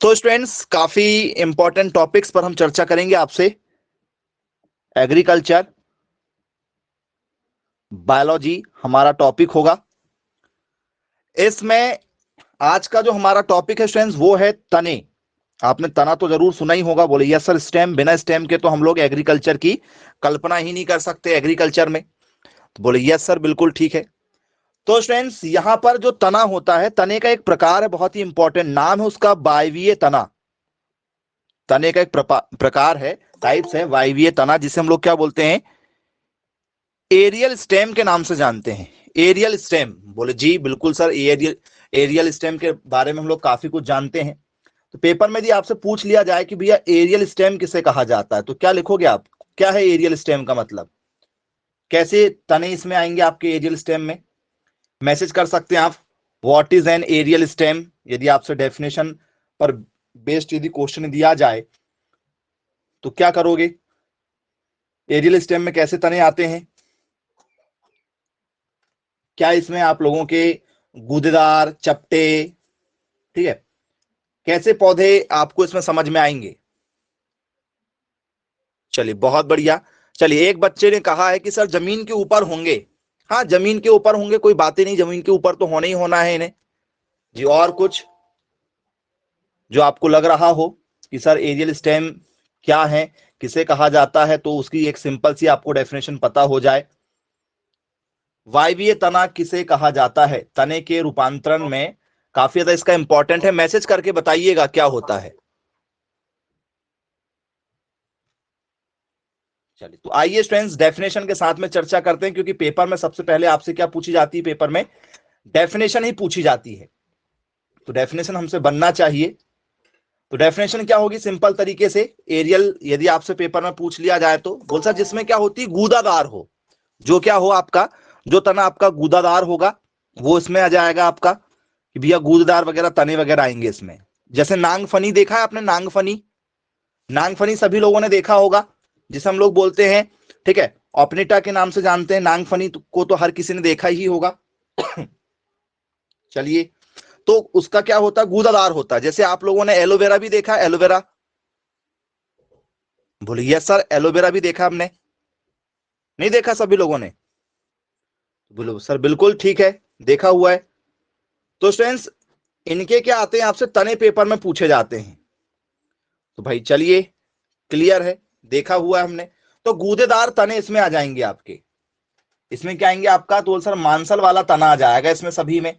तो स्टूडेंट्स काफी important topics पर हम चर्चा करेंगे आपसे। एग्रीकल्चर बायोलॉजी हमारा टॉपिक होगा। इसमें आज का जो हमारा टॉपिक है स्टूडेंट्स वो है तने। आपने तना तो जरूर सुना ही होगा। बोले यस सर, स्टेम, बिना स्टेम के तो हम लोग एग्रीकल्चर की कल्पना ही नहीं कर सकते एग्रीकल्चर में। तो बोले यस सर, बिल्कुल ठीक है। तो स्टूडेंट्स यहां पर जो तना होता है, तने का एक प्रकार है, बहुत ही इंपॉर्टेंट नाम है उसका, वायवीय तना। तने का एक प्रकार है, टाइप्स है, वायवीय तना, जिसे हम लोग क्या बोलते हैं, एरियल स्टेम के नाम से जानते हैं। Aerial stem. बोले जी बिल्कुल सर, एरियल स्टेम के बारे में हम लोग काफी कुछ जानते हैं। तो पेपर में यदि आपसे पूछ लिया जाए कि भैया एरियल स्टेम किसे कहा जाता है, तो क्या लिखोगे आप? क्या है एरियल स्टेम का मतलब? कैसे तने इसमें आएंगे आपके एरियल स्टेम में? मैसेज कर सकते हैं आप, what is an aerial stem. यदि आपसे डेफिनेशन पर बेस्ड यदि क्वेश्चन दिया जाए तो क्या करोगे? एरियल स्टेम में कैसे तने आते हैं? क्या इसमें आप लोगों के गूदेदार, चपटे, ठीक है, कैसे पौधे आपको इसमें समझ में आएंगे? चलिए बहुत बढ़िया। चलिए, एक बच्चे ने कहा है कि सर जमीन के ऊपर होंगे। हाँ, जमीन के ऊपर होंगे, कोई बात ही नहीं, जमीन के ऊपर तो होना ही होना है इन्हें। जी, और कुछ जो आपको लग रहा हो कि सर एरियल स्टेम क्या है, किसे कहा जाता है, तो उसकी एक सिंपल सी आपको डेफिनेशन पता हो जाए। वायवीय तना किसे कहा जाता है? तने के रूपांतरण में काफी ज्यादा इसका इंपॉर्टेंट है। मैसेज करके बताइएगा क्या होता है। चलिए, तो आइए स्टूडेंट्स डेफिनेशन के साथ में चर्चा करते हैं, क्योंकि पेपर में सबसे पहले आपसे क्या पूछी जाती है? पेपर में डेफिनेशन ही पूछी जाती है, तो डेफिनेशन हमसे बनना चाहिए। तो डेफिनेशन क्या होगी सिंपल तरीके से? एरियल यदि आपसे पेपर में पूछ लिया जाए तो बोल सर जिसमें क्या होती है, गूदादार हो। जो क्या हो आपका, जो तना आपका गूदादार होगा वो इसमें आ जाएगा आपका, कि भैया गूददार वगैरह तने वगैरह आएंगे इसमें। जैसे नांगफनी देखा है आपने? नांगफनी, नांगफनी सभी लोगों ने देखा होगा, जिसे हम लोग बोलते हैं, ठीक है, ऑपनिटा के नाम से जानते हैं। नांगफनी को तो हर किसी ने देखा ही होगा। चलिए, तो उसका क्या होता है, गूदादार होता है। जैसे आप लोगों ने एलोवेरा भी देखा, एलोवेरा। बोलिए यस सर, एलोवेरा भी देखा हमने, नहीं देखा सभी लोगों ने? बोलो सर बिल्कुल ठीक है, देखा हुआ है। तो स्टूडेंट्स इनके क्या आते हैं आपसे, तने पेपर में पूछे जाते हैं। तो भाई चलिए, क्लियर है, देखा हुआ है हमने। तो गूदेदार तने इसमें आ जाएंगे आपके। इसमें क्या आएंगे आपका? तो सर मांसल वाला तना आ जाएगा इसमें सभी में।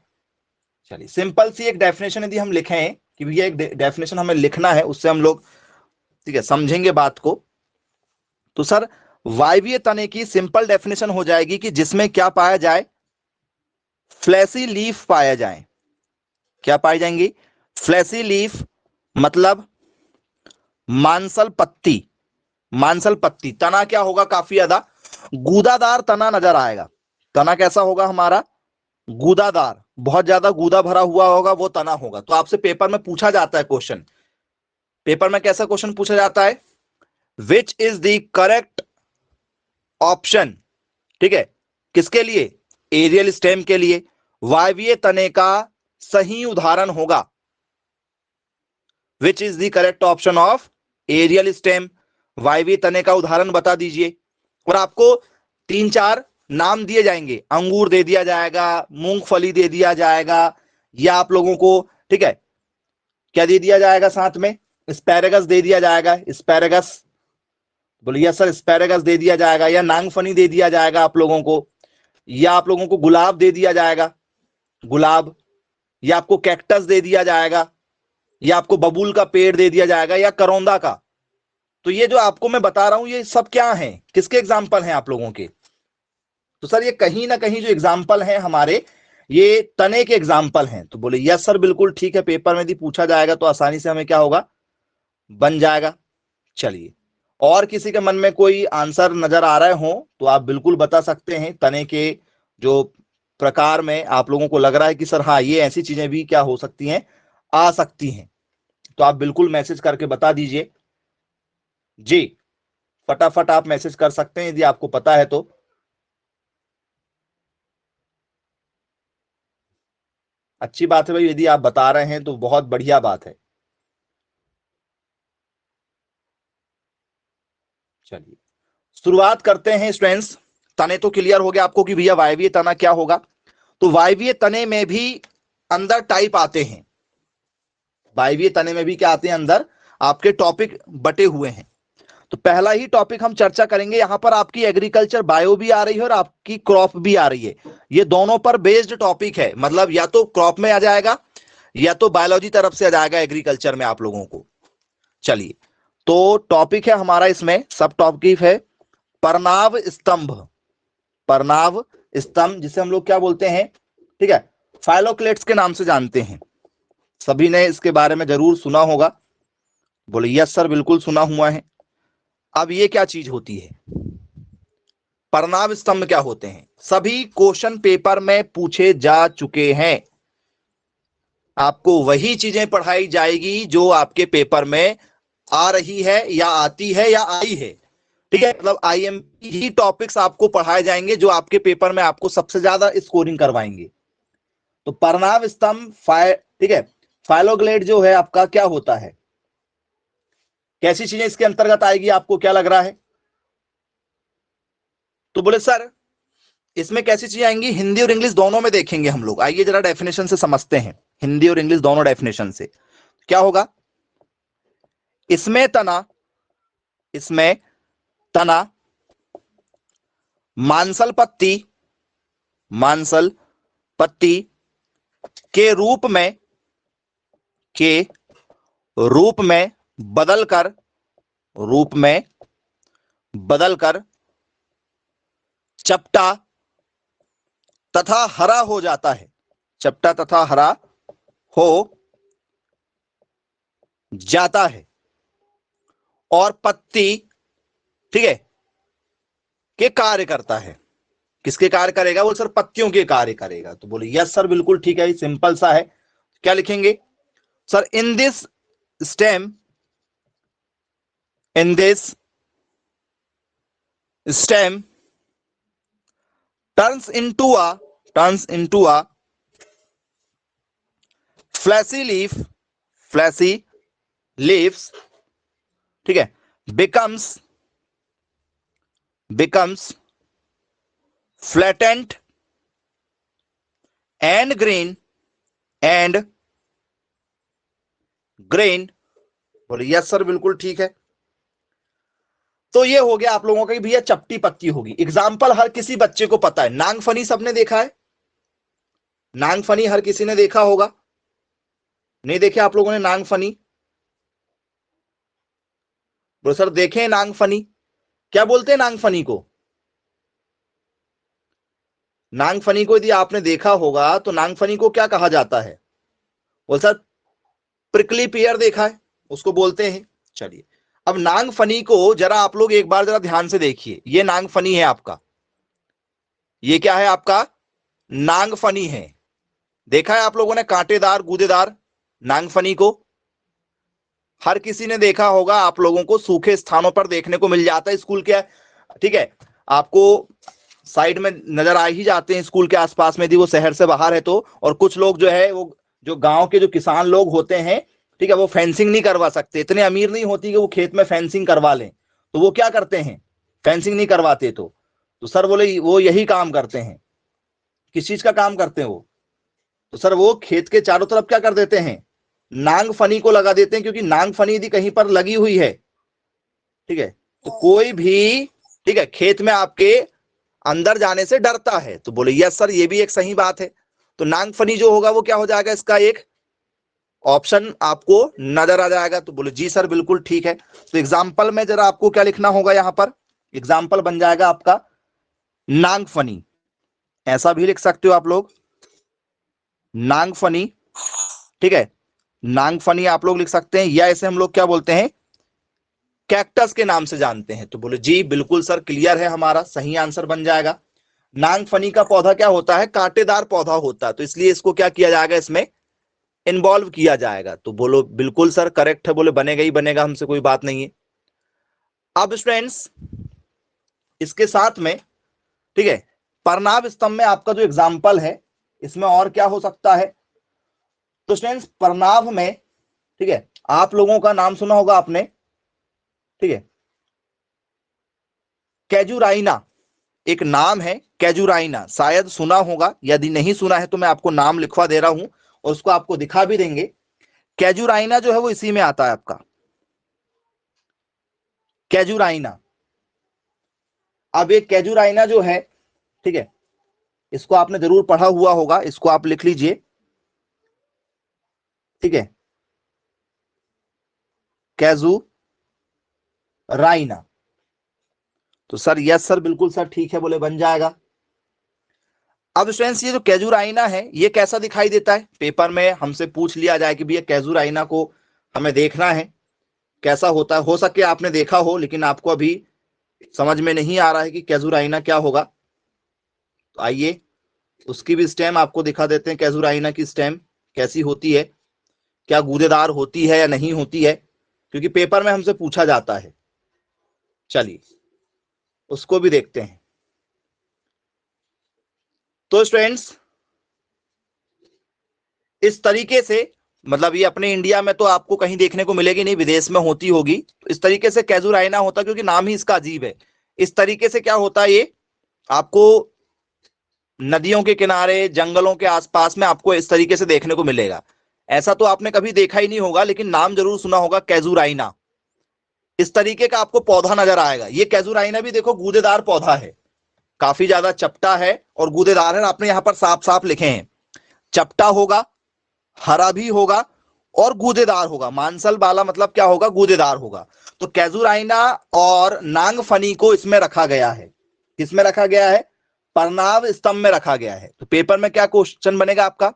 चलिए, सिंपल सी एक डेफिनेशन यदि हम लिखें कि भैया एक डेफिनेशन हमें लिखना है, उससे हम लोग, ठीक है, समझेंगे बात को। तो सर वायवीय तने की सिंपल डेफिनेशन हो जाएगी कि जिसमें क्या पाया जाए, फ्लैसी लीफ पाया जाए। क्या पाई जाएंगी? फ्लैसी लीफ, मतलब मांसल पत्ती। मांसल पत्ती। तना क्या होगा? काफी ज्यादा गूदादार तना नजर आएगा। तना कैसा होगा हमारा? गूदादार, बहुत ज्यादा गूदा भरा हुआ होगा, वो तना होगा। तो आपसे पेपर में पूछा जाता है क्वेश्चन, पेपर में कैसा क्वेश्चन पूछा जाता है, विच इज द करेक्ट ऑप्शन, ठीक है, किसके लिए? एरियल स्टेम के लिए। वायवीय तने का सही उदाहरण होगा, which is the correct option of aerial stem. वायवीय तने का उदाहरण बता दीजिए। और आपको 3-4 नाम दिए जाएंगे, अंगूर दे दिया जाएगा, मूंगफली दे दिया जाएगा, या आप लोगों को, ठीक है, क्या दे दिया जाएगा साथ में? स्पैरेगस दे दिया जाएगा, स्पैरेगस। बोलिए सर, स्पैरेगस दे दिया जाएगा, या नांगफनी दे दिया जाएगा आप लोगों को, या आप लोगों को गुलाब दे दिया जाएगा, गुलाब, या आपको कैक्टस दे दिया जाएगा, या आपको बबूल का पेड़ दे दिया जाएगा, या करौंदा का। तो ये जो आपको मैं बता रहा हूं, ये सब क्या है, किसके एग्जाम्पल हैं आप लोगों के? तो सर ये कहीं ना कहीं जो एग्जाम्पल हैं हमारे, ये तने के एग्जाम्पल हैं। तो बोले यस सर बिल्कुल ठीक है, पेपर में यदि पूछा जाएगा तो आसानी से हमें क्या होगा, बन जाएगा। चलिए, और किसी के मन में कोई आंसर नजर आ रहे हो तो आप बिल्कुल बता सकते हैं। तने के जो प्रकार में आप लोगों को लग रहा है कि सर हाँ ये ऐसी चीजें भी क्या हो सकती हैं, आ सकती हैं, तो आप बिल्कुल मैसेज करके बता दीजिए। जी, फटाफट आप मैसेज कर सकते हैं यदि आपको पता है तो। अच्छी बात है भाई, यदि आप बता रहे हैं तो बहुत बढ़िया बात है। चलिए शुरुआत करते हैं स्टूडेंट्स। तने तो क्लियर हो गया आपको कि भैया वायवीय तना क्या होगा। तो वायवीय तने में भी अंदर टाइप आते हैं, वायवीय तने में भी क्या आते हैं, अंदर आपके टॉपिक बटे हुए हैं। तो पहला ही टॉपिक हम चर्चा करेंगे, यहां पर आपकी एग्रीकल्चर बायो भी आ रही है और आपकी क्रॉप भी आ रही है। ये दोनों पर बेस्ड टॉपिक है, मतलब या तो क्रॉप में आ जाएगा या तो बायोलॉजी तरफ से आ जाएगा एग्रीकल्चर में आप लोगों को। चलिए तो टॉपिक है हमारा, इसमें सब टॉपिक है परनाव स्तंभ। परनाव स्तंभ जिसे हम लोग क्या बोलते हैं, ठीक है, फाइलोक्लेट्स के नाम से जानते हैं। सभी ने इसके बारे में जरूर सुना होगा। बोले यस सर बिल्कुल सुना हुआ है। अब ये क्या चीज होती है, परनाव स्तंभ क्या होते हैं, सभी क्वेश्चन पेपर में पूछे जा चुके हैं। आपको वही चीजें पढ़ाई जाएगी जो आपके पेपर में आ रही है या आती है या आई है, ठीक है। मतलब आईएमपी ही टॉपिक्स आपको पढ़ाए जाएंगे जो आपके पेपर में आपको सबसे ज्यादा स्कोरिंग करवाएंगे। तो परनाव स्तंभ ठीक है, फाइलोग्लेड जो है आपका क्या होता है, कैसी चीजें इसके अंतर्गत आएगी, आपको क्या लग रहा है। तो बोले सर इसमें कैसी चीजें आएंगी, हिंदी और इंग्लिश दोनों में देखेंगे हम लोग। आइए जरा डेफिनेशन से समझते हैं, हिंदी और इंग्लिश दोनों डेफिनेशन से क्या होगा। इसमें तना, इसमें तना मांसल पत्ती, मांसल पत्ती के रूप में, के रूप में बदलकर, रूप में बदलकर चपटा तथा हरा हो जाता है, चपटा तथा हरा हो जाता है। और पत्ती, ठीक है, के कार्य करता है। किसके कार्य करेगा, वो सर पत्तियों के कार्य करेगा। तो बोले यस सर बिल्कुल ठीक है, सिंपल सा है। क्या लिखेंगे sir, in this stem, in this stem turns into a fleshy leaf, fleshy leaves, ठीक है, becomes flattened and green, बोले यस सर बिल्कुल ठीक है। तो ये हो गया आप लोगों का कि भैया चपटी पत्ती होगी। एग्जाम्पल हर किसी बच्चे को पता है, नांगफनी सबने देखा है, नांगफनी हर किसी ने देखा होगा, नहीं देखे आप लोगों ने नांगफनी। बोले सर देखें नांगफनी, क्या बोलते हैं नांगफनी को, नांगफनी को यदि आपने देखा होगा तो नांगफनी को क्या कहा जाता है, बोल सर प्रिकली पियर देखा है, उसको बोलते हैं। चलिए अब नांगफनी को जरा आप लोग एक बार जरा ध्यान से देखिए, ये नांगफनी है आपका, ये क्या है आपका, नांगफनी है। देखा है आप लोगों ने कांटेदार गूदेदार नांगफनी को, हर किसी ने देखा होगा, आप लोगों को सूखे स्थानों पर देखने को मिल जाता है स्कूल के, ठीक है, आपको साइड में नजर आ ही जाते हैं स्कूल के आसपास में, यदि वो शहर से बाहर है तो। और कुछ लोग जो है वो जो गांव के जो किसान लोग होते हैं, ठीक है, वो फेंसिंग नहीं करवा सकते, इतने अमीर नहीं होती कि वो खेत में फेंसिंग करवा लें, तो वो क्या करते हैं, फेंसिंग नहीं करवाते। तो सर बोले वो यही काम करते हैं। किस चीज का काम करते हैं वो, तो सर वो खेत के चारों तरफ क्या कर देते हैं, नांगफनी को लगा देते हैं, क्योंकि नांगफनी यदि कहीं पर लगी हुई है, ठीक है, तो कोई भी, ठीक है, खेत में आपके अंदर जाने से डरता है। तो बोले यस सर ये भी एक सही बात है। तो नांगफनी जो होगा वो क्या हो जाएगा, इसका एक ऑप्शन आपको नजर आ जाएगा। तो बोले जी सर बिल्कुल ठीक है। तो एग्जाम्पल में जरा आपको क्या लिखना होगा, यहां पर एग्जाम्पल बन जाएगा आपका नांगफनी, ऐसा भी लिख सकते हो आप लोग, नांगफनी, ठीक है, नांगफनी आप लोग लिख सकते हैं, या इसे हम लोग क्या बोलते हैं, कैक्टस के नाम से जानते हैं। तो बोले जी बिल्कुल सर क्लियर है, हमारा सही आंसर बन जाएगा। नांगफनी का पौधा क्या होता है, कांटेदार पौधा होता है, तो इसलिए इसको क्या किया जाएगा, इसमें इन्वॉल्व किया जाएगा। तो बोलो बिल्कुल सर करेक्ट है, बोले बनेगा ही बनेगा, हमसे कोई बात नहीं है। अब स्टूडेंट्स इसके साथ में, ठीक है, परनाभ स्तंभ में आपका जो एग्जाम्पल है इसमें और क्या हो सकता है। तो स्टूडेंट्स परनाभ में, ठीक है, आप लोगों का नाम सुना होगा आपने, ठीक है, कैजुराइना एक नाम है, कैजुराइना, शायद सुना होगा, यदि नहीं सुना है तो मैं आपको नाम लिखवा दे रहा हूं और उसको आपको दिखा भी देंगे। कैजुराइना जो है वो इसी में आता है आपका, कैजुराइना। अब एक कैजुराइना जो है, ठीक है, इसको आपने जरूर पढ़ा हुआ होगा, इसको आप लिख लीजिए, ठीक है, कैजुराइना। तो सर यस सर, बिल्कुल सर, ठीक है बोले, बन जाएगा। अब स्टूडेंट्स ये जो कैजुराइना है ये कैसा दिखाई देता है, पेपर में हमसे पूछ लिया जाए कि भैया कैजुराइना को हमें देखना है कैसा होता है, हो सके आपने देखा हो लेकिन आपको अभी समझ में नहीं आ रहा है कि कैजुराइना क्या होगा। तो आइए उसकी भी स्टेम आपको दिखा देते हैं, कैजुराइना की स्टेम कैसी होती है, क्या गूदेदार होती है या नहीं होती है, क्योंकि पेपर में हमसे पूछा जाता है। चलिए उसको भी देखते हैं। तो स्टूडेंट्स इस तरीके से, मतलब ये अपने इंडिया में तो आपको कहीं देखने को मिलेगी नहीं, विदेश में होती होगी। तो इस तरीके से कैजुराइना होता, क्योंकि नाम ही इसका अजीब है। इस तरीके से क्या होता है, ये आपको नदियों के किनारे, जंगलों के आसपास में आपको इस तरीके से देखने को मिलेगा। ऐसा तो आपने कभी देखा ही नहीं होगा, लेकिन नाम जरूर सुना होगा कैजुराइना। इस तरीके का आपको पौधा नजर आएगा। ये कैजुराइना भी देखो गूदेदार पौधा है, काफी ज्यादा चपटा है और गूदेदार है। आपने यहां पर साफ साफ लिखे हैं, चपटा होगा, हरा भी होगा और गूदेदार होगा। मांसल वाला मतलब क्या होगा, गूदेदार होगा। तो कैजुराइना और नांगफनी को इसमें रखा गया है। किसमें रखा गया है, परनाव स्तंभ में रखा गया है। तो पेपर में क्या क्वेश्चन बनेगा आपका,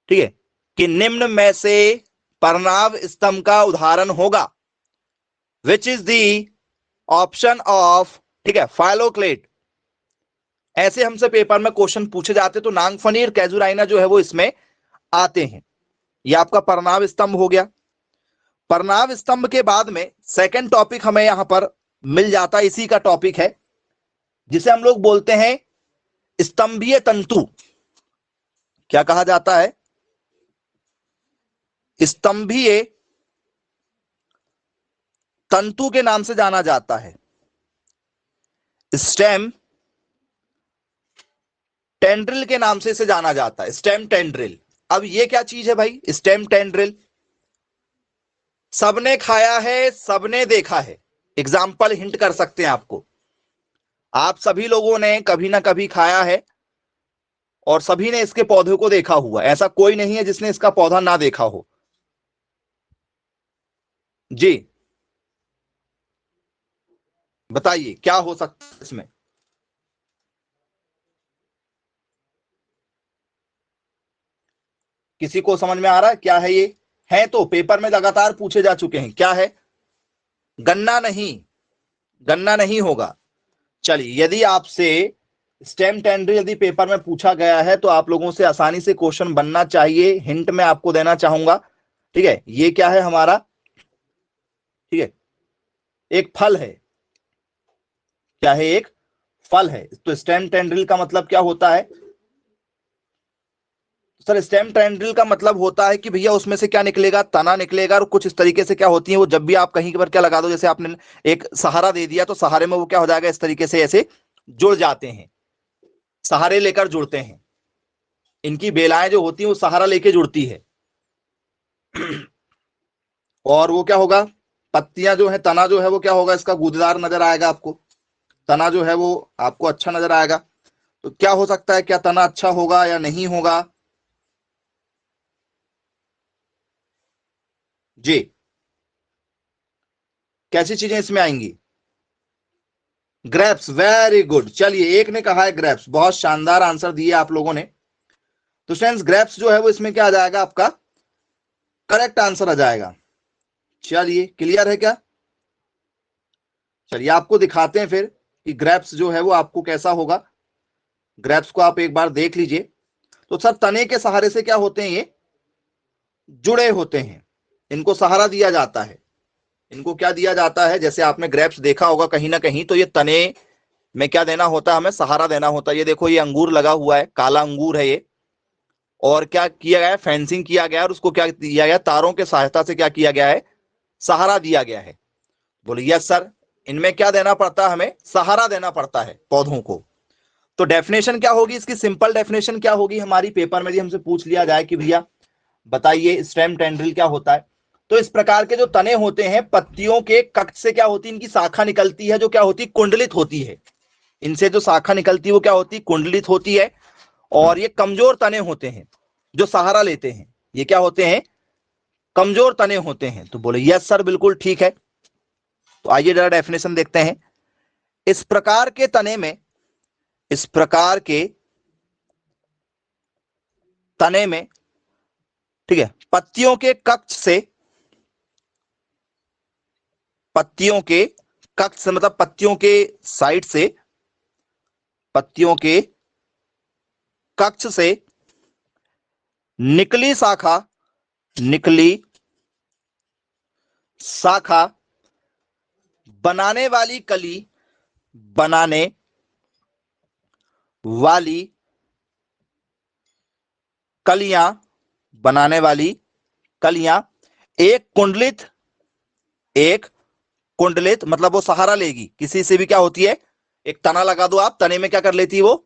ठीक है, कि निम्न में से परनाव स्तंभ का उदाहरण होगा, which is the option of, ठीक है, फाइलोक्लेट। ऐसे हमसे पेपर में क्वेश्चन पूछे जाते, तो नांगफनी और कैजुराइना जो है वो इसमें आते हैं। ये आपका परनाव स्तंभ हो गया। परनाव स्तंभ के बाद में सेकंड टॉपिक हमें यहां पर मिल जाता है, इसी का टॉपिक है, जिसे हम लोग बोलते हैं स्तंभीय तंतु। क्या कहा जाता है, स्तंभीय तंतु के नाम से जाना जाता है, स्टेम टेंड्रिल के नाम से इसे जाना जाता है, स्टेम टेंड्रिल। अब ये क्या चीज है भाई, स्टेम टेंड्रिल? सबने खाया है, सबने देखा है। एग्जाम्पल हिंट कर सकते हैं आपको, आप सभी लोगों ने कभी ना कभी खाया है और सभी ने इसके पौधे को देखा हुआ। ऐसा कोई नहीं है जिसने इसका पौधा ना देखा हो। जी बताइए क्या हो सकता है इसमें। किसी को समझ में आ रहा है क्या है ये? है तो पेपर में लगातार पूछे जा चुके हैं। क्या है? गन्ना नहीं, गन्ना नहीं होगा। चलिए यदि आपसे स्टेम टेंड्रिल यदि पेपर में पूछा गया है तो आप लोगों से आसानी से क्वेश्चन बनना चाहिए। हिंट में आपको देना चाहूंगा, ठीक है, ये क्या है हमारा, ठीक है, एक फल है। क्या है? एक फल है। तो स्टेम टेंड्रिल का मतलब क्या होता है सर? स्टेम टेंड्रिल का मतलब होता है कि भैया उसमें से क्या निकलेगा, तना निकलेगा। और कुछ इस तरीके से क्या होती है वो, जब भी आप कहीं पर क्या लगा दो, जैसे आपने एक सहारा दे दिया तो सहारे में वो क्या हो जाएगा, इस तरीके से ऐसे जुड़ जाते हैं, सहारे लेकर जुड़ते हैं। इनकी बेलाएं जो होती हैं वो सहारा लेके जुड़ती है। और वो क्या होगा, पत्तियां जो है, तना जो है वो क्या होगा, इसका गूदेदार नजर आएगा आपको। तना जो है वो आपको अच्छा नजर आएगा। तो क्या हो सकता है, क्या तना अच्छा होगा या नहीं होगा? जी कैसी चीजें इसमें आएंगी? Grapes, very good. चलिए एक ने कहा है ग्रेप्स, बहुत शानदार आंसर दिए आप लोगों ने। तो फ्रेंड्स ग्रेप्स जो है वो इसमें क्या आ जाएगा, आपका करेक्ट आंसर आ जाएगा। चलिए क्लियर है क्या? चलिए आपको दिखाते हैं फिर कि ग्रेप्स जो है वो आपको कैसा होगा। ग्रेप्स को आप एक बार देख लीजिए। तो सर तने के सहारे से क्या होते हैं, ये जुड़े होते हैं, इनको सहारा दिया जाता है। इनको क्या दिया जाता है, जैसे आपने ग्रेप्स देखा होगा कहीं ना कहीं, तो ये तने में क्या देना होता है, हमें सहारा देना होता है। ये देखो ये अंगूर लगा हुआ है, काला अंगूर है ये, और क्या किया गया है, फेंसिंग किया गया है, और उसको क्या दिया गया, तारों के सहायता से क्या किया गया है, सहारा दिया गया है। बोले यस सर, इनमें क्या देना पड़ता है, हमें सहारा देना पड़ता है पौधों को। तो डेफिनेशन क्या होगी इसकी, सिंपल डेफिनेशन क्या होगी हमारी, पेपर में यदि हमसे पूछ लिया जाए कि भैया बताइए स्टेम टेंड्रिल क्या होता है, तो इस प्रकार के जो तने होते हैं पत्तियों के कक्ष से क्या होती है, इनकी शाखा निकलती है जो क्या होती है, कुंडलित होती है। इनसे जो शाखा निकलती है वो क्या होती है, कुंडलित होती है। और ये कमजोर तने होते हैं जो सहारा लेते हैं, ये क्या होते हैं, कमजोर तने होते हैं। तो बोले यस सर बिल्कुल ठीक है। तो आइए जरा डेफिनेशन देखते हैं। इस प्रकार के तने में, इस प्रकार के तने में, ठीक है, पत्तियों के कक्ष से, पत्तियों के कक्ष से मतलब पत्तियों के साइड से, पत्तियों के कक्ष से निकली शाखा, निकली शाखा बनाने वाली कली, बनाने वाली कलियां, बनाने वाली कलियां एक कुंडलित, एक कुंडलित मतलब वो सहारा लेगी किसी से भी, क्या होती है, एक तना लगा दो आप, तने में क्या कर लेती है वो,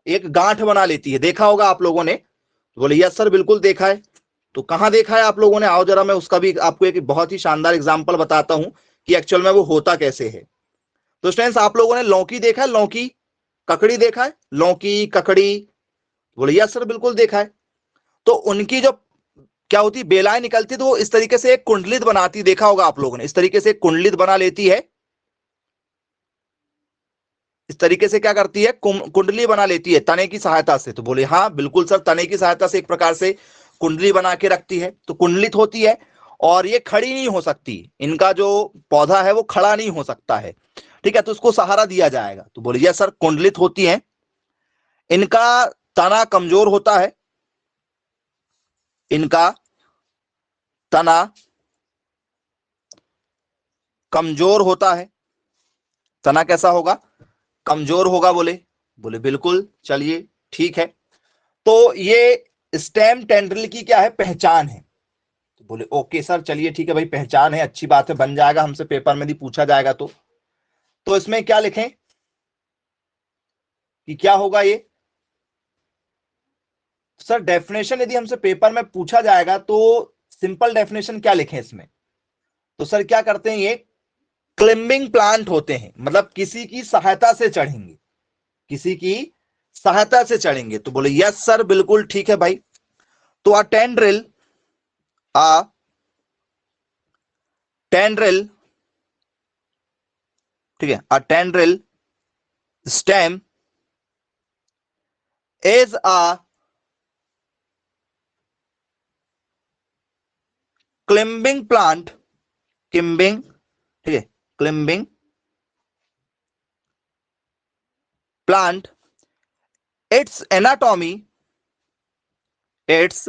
एक गांठ बना लेती है। देखा होगा आप लोगों ने। तो बोले यस सर बिल्कुल देखा है। तो कहां देखा है आप लोगों ने, आओ जरा मैं उसका भी आपको एक बहुत ही शानदार एग्जांपल बताता हूं कि एक्चुअल में वो होता कैसे है। तो स्टूडेंट्स आप लोगों ने लौकी देखा है, लौकी ककड़ी देखा है, लौकी ककड़ी, बोले यस सर बिल्कुल देखा है। तो उनकी जो क्या होती, बेलाएं निकलती, तो वो इस तरीके से एक कुंडलित बनाती, देखा होगा आप लोगों ने, इस तरीके से कुंडलित बना लेती है, इस तरीके से क्या करती है, कुंडली बना लेती है तने की सहायता से। तो बोले हाँ बिल्कुल सर, तने की सहायता से एक प्रकार से कुंडली बना के रखती है, तो कुंडलित होती है। और ये खड़ी नहीं हो सकती, इनका जो पौधा है वो खड़ा नहीं हो सकता है, ठीक है, तो उसको सहारा दिया जाएगा। तो बोले सर कुंडलित होती है, इनका तना कमजोर होता है, इनका तना कमजोर होता है, तना कैसा होगा, कमजोर होगा। बोले बोले बिल्कुल, चलिए ठीक है। तो ये स्टेम टेंड्रिल की क्या है, पहचान है। तो बोले ओके सर चलिए ठीक है भाई, पहचान है, अच्छी बात है, बन जाएगा, हमसे पेपर में भी पूछा जाएगा। तो इसमें क्या लिखें कि क्या होगा ये, सर डेफिनेशन यदि हमसे पेपर में पूछा जाएगा तो सिंपल डेफिनेशन क्या लिखें इसमें। तो सर क्या करते हैं, ये क्लिम्बिंग प्लांट होते हैं, मतलब किसी की सहायता से चढ़ेंगे, किसी की सहायता से चढ़ेंगे। तो बोले यस सर बिल्कुल ठीक है भाई। तो अ टेंड्रिल, अ टेंड्रिल, ठीक है, a tendril stem is a climbing plant, climbing, ठीक है, climbing plant, its anatomy, its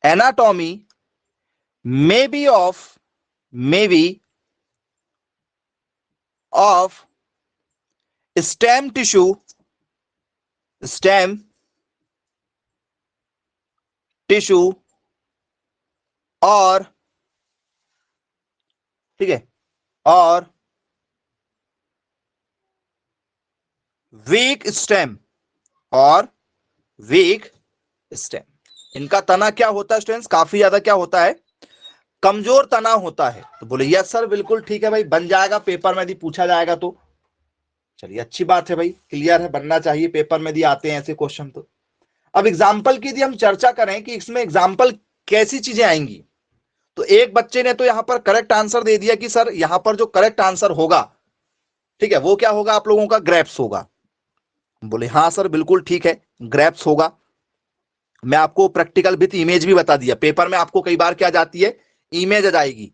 anatomy may be of, may be of stem tissue, stem tissue और, ठीक है, और वीक स्टेम, और वीक स्टेम। इनका तना क्या होता है स्टूडेंट्स, काफी ज्यादा क्या होता है, कमजोर तना होता है। तो बोले यस सर बिल्कुल ठीक है भाई, बन जाएगा, पेपर में यदि पूछा जाएगा तो। चलिए अच्छी बात है भाई, क्लियर है, बनना चाहिए, पेपर में यदि आते हैं ऐसे क्वेश्चन तो। अब एग्जाम्पल की यदि हम चर्चा करें कि इसमें एग्जाम्पल कैसी चीजें आएंगी, तो एक बच्चे ने तो यहां पर करेक्ट आंसर दे दिया कि सर यहां पर जो करेक्ट आंसर होगा, ठीक है, वो क्या होगा आप लोगों का, ग्रेप्स होगा। बोले हाँ सर बिल्कुल ठीक है, ग्रेप्स होगा। मैं आपको प्रैक्टिकल विथ इमेज भी बता दिया, पेपर में आपको कई बार क्या जाती है, इमेज आ जाएगी।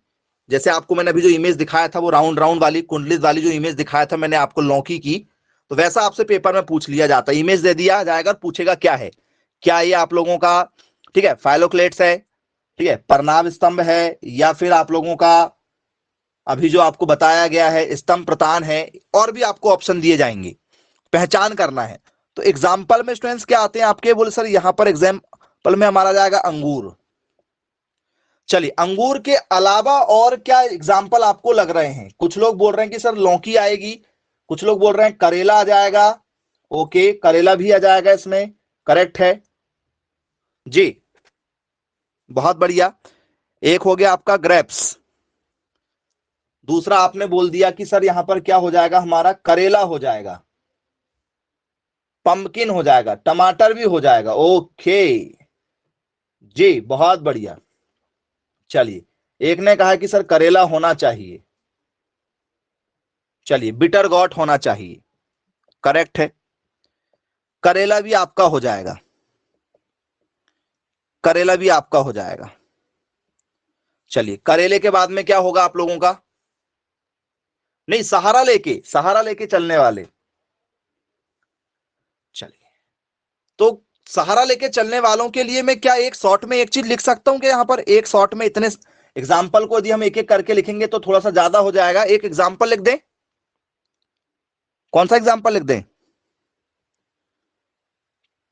जैसे आपको मैंने अभी जो इमेज दिखाया था, वो राउंड राउंड वाली कुंडलित वाली जो इमेज दिखाया था मैंने आपको लौकी की, तो वैसा आपसे पेपर में पूछ लिया जाता है, इमेज दे दिया जाएगा, पूछेगा क्या है, क्या ये आप लोगों का, ठीक है, फाइलोक्लेट्स है, ठीक है, प्रनाभ स्तंभ है, या फिर आप लोगों का अभी जो आपको बताया गया है स्तंभ प्रतान है, और भी आपको ऑप्शन दिए जाएंगे, पहचान करना है। तो एग्जाम्पल में स्टूडेंट्स क्या आते हैं आपके, बोले सर यहां पर एग्जाम्पल में हमारा जाएगा अंगूर, चलिए, अंगूर के अलावा और क्या एग्जाम्पल आपको लग रहे हैं? कुछ लोग बोल रहे हैं कि सर लौकी आएगी, कुछ लोग बोल रहे हैं करेला आ जाएगा। ओके, करेला भी आ जाएगा इसमें, करेक्ट है जी, बहुत बढ़िया। एक हो गया आपका ग्रेप्स। दूसरा आपने बोल दिया कि सर यहां पर क्या हो जाएगा, हमारा करेला हो जाएगा, पंपकिन हो जाएगा, टमाटर भी हो जाएगा। ओके जी, बहुत बढ़िया। चलिए, एक ने कहा कि सर करेला होना चाहिए, चलिए बिटर गॉट होना चाहिए, करेक्ट है। करेला भी आपका हो जाएगा, करेला भी आपका हो जाएगा। चलिए, करेले के बाद में क्या होगा आप लोगों का? नहीं, सहारा लेके चलने वाले। चलिए, तो सहारा लेके चलने वालों के लिए मैं क्या एक शॉर्ट में एक चीज लिख सकता हूं कि यहां पर एक शॉर्ट में इतने एग्जाम्पल को यदि हम एक एक करके लिखेंगे तो थोड़ा सा ज्यादा हो जाएगा। एक एग्जाम्पल लिख दें, कौन सा एग्जाम्पल लिख दें?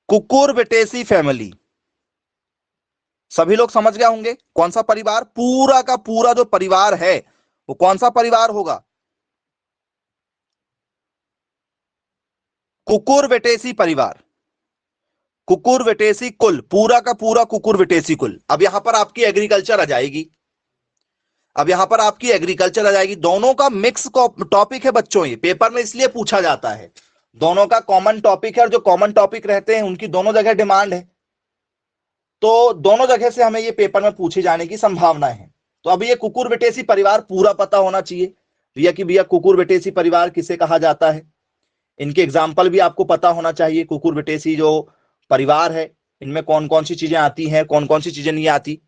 Cucurbitaceae family. सभी लोग समझ गए होंगे कौन सा परिवार, पूरा का पूरा जो परिवार है वो कौन सा परिवार होगा? कुकुरबिटेसी परिवार, कुकुरबिटेसी कुल, पूरा का पूरा कुकुरबिटेसी कुल। अब यहां पर आपकी एग्रीकल्चर आ जाएगी, अब यहां पर आपकी एग्रीकल्चर आ जाएगी। दोनों का मिक्स टॉपिक है बच्चों, ये पेपर में इसलिए पूछा जाता है, दोनों का कॉमन टॉपिक है, और जो कॉमन टॉपिक रहते हैं उनकी दोनों जगह डिमांड है, तो दोनों जगह से हमें ये पेपर में पूछे जाने की संभावना है। तो अभी ये कुकुरबिटेसी परिवार पूरा पता होना चाहिए भैया कि भैया कुकुरबिटेसी परिवार किसे कहा जाता है। इनके एग्जाम्पल भी आपको पता होना चाहिए, कुकुरबिटेसी जो परिवार है इनमें कौन कौन सी चीजें आती हैं, कौन कौन सी चीजें नहीं आती।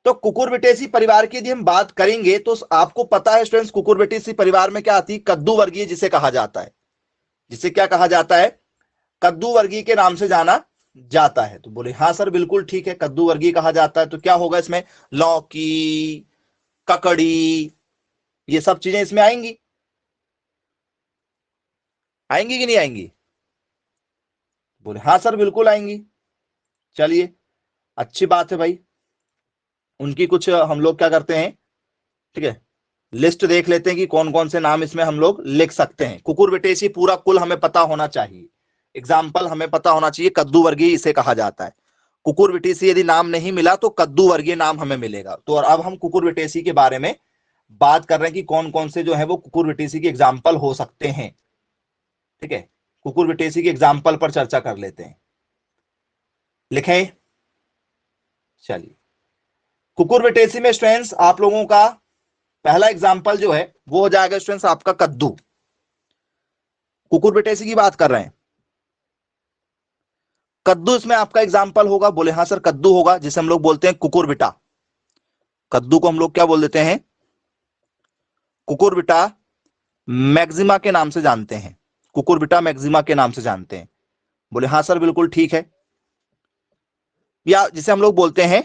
तो कुकुरबिटेसी परिवार की यदि हम बात करेंगे तो आपको पता है स्टूडेंट्स, कुकुरबिटेसी परिवार में क्या आती है? कद्दू वर्गीय जिसे कहा जाता है, जिसे क्या कहा जाता है? कद्दू वर्गीय के नाम से जाना जाता है। तो बोले हाँ सर बिल्कुल ठीक है, कद्दू वर्गीय कहा जाता है। तो क्या होगा इसमें? लौकी, ककड़ी, ये सब चीजें इसमें आएंगी, आएंगी कि नहीं आएंगी? बोले हाँ सर बिल्कुल आएंगी। चलिए, अच्छी बात है भाई। उनकी कुछ हम लोग क्या करते हैं, ठीक है, लिस्ट देख लेते हैं कि कौन कौन से नाम इसमें हम लोग लिख सकते हैं। कुकुरबिटेसी पूरा कुल हमें पता होना चाहिए, एग्जाम्पल हमें पता होना चाहिए, कद्दू वर्गीय इसे कहा जाता है। कुकुरबिटेसी यदि नाम नहीं मिला तो कद्दू वर्गीय नाम हमें मिलेगा। तो और अब हम कुकुरबिटेसी के बारे में बात कर रहे हैं कि कौन कौन से जो है वो कुकुरबिटेसी के एग्जाम्पल हो सकते हैं। ठीक है, कुकुरबिटेसी के एग्जाम्पल पर चर्चा कर लेते हैं, लिखें। चलिए, कुकुरबिटेसी में स्टूडेंट्स आप लोगों का पहला एग्जाम्पल जो है वो हो जाएगा स्टूडेंट्स आपका कद्दू। कुकुरबिटेसी की बात कर रहे हैं, कद्दू इसमें आपका एग्जाम्पल होगा। बोले हाँ सर कद्दू होगा, जिसे हम लोग बोलते हैं कुकुरबिटा। कद्दू को हम लोग क्या बोल देते हैं? कुकुरबिटा मैक्सिमा के नाम से जानते हैं, कुकुरबिटा मैक्सिमा के नाम से जानते हैं। बोले हाँ सर बिल्कुल ठीक है। या जिसे हम लोग बोलते हैं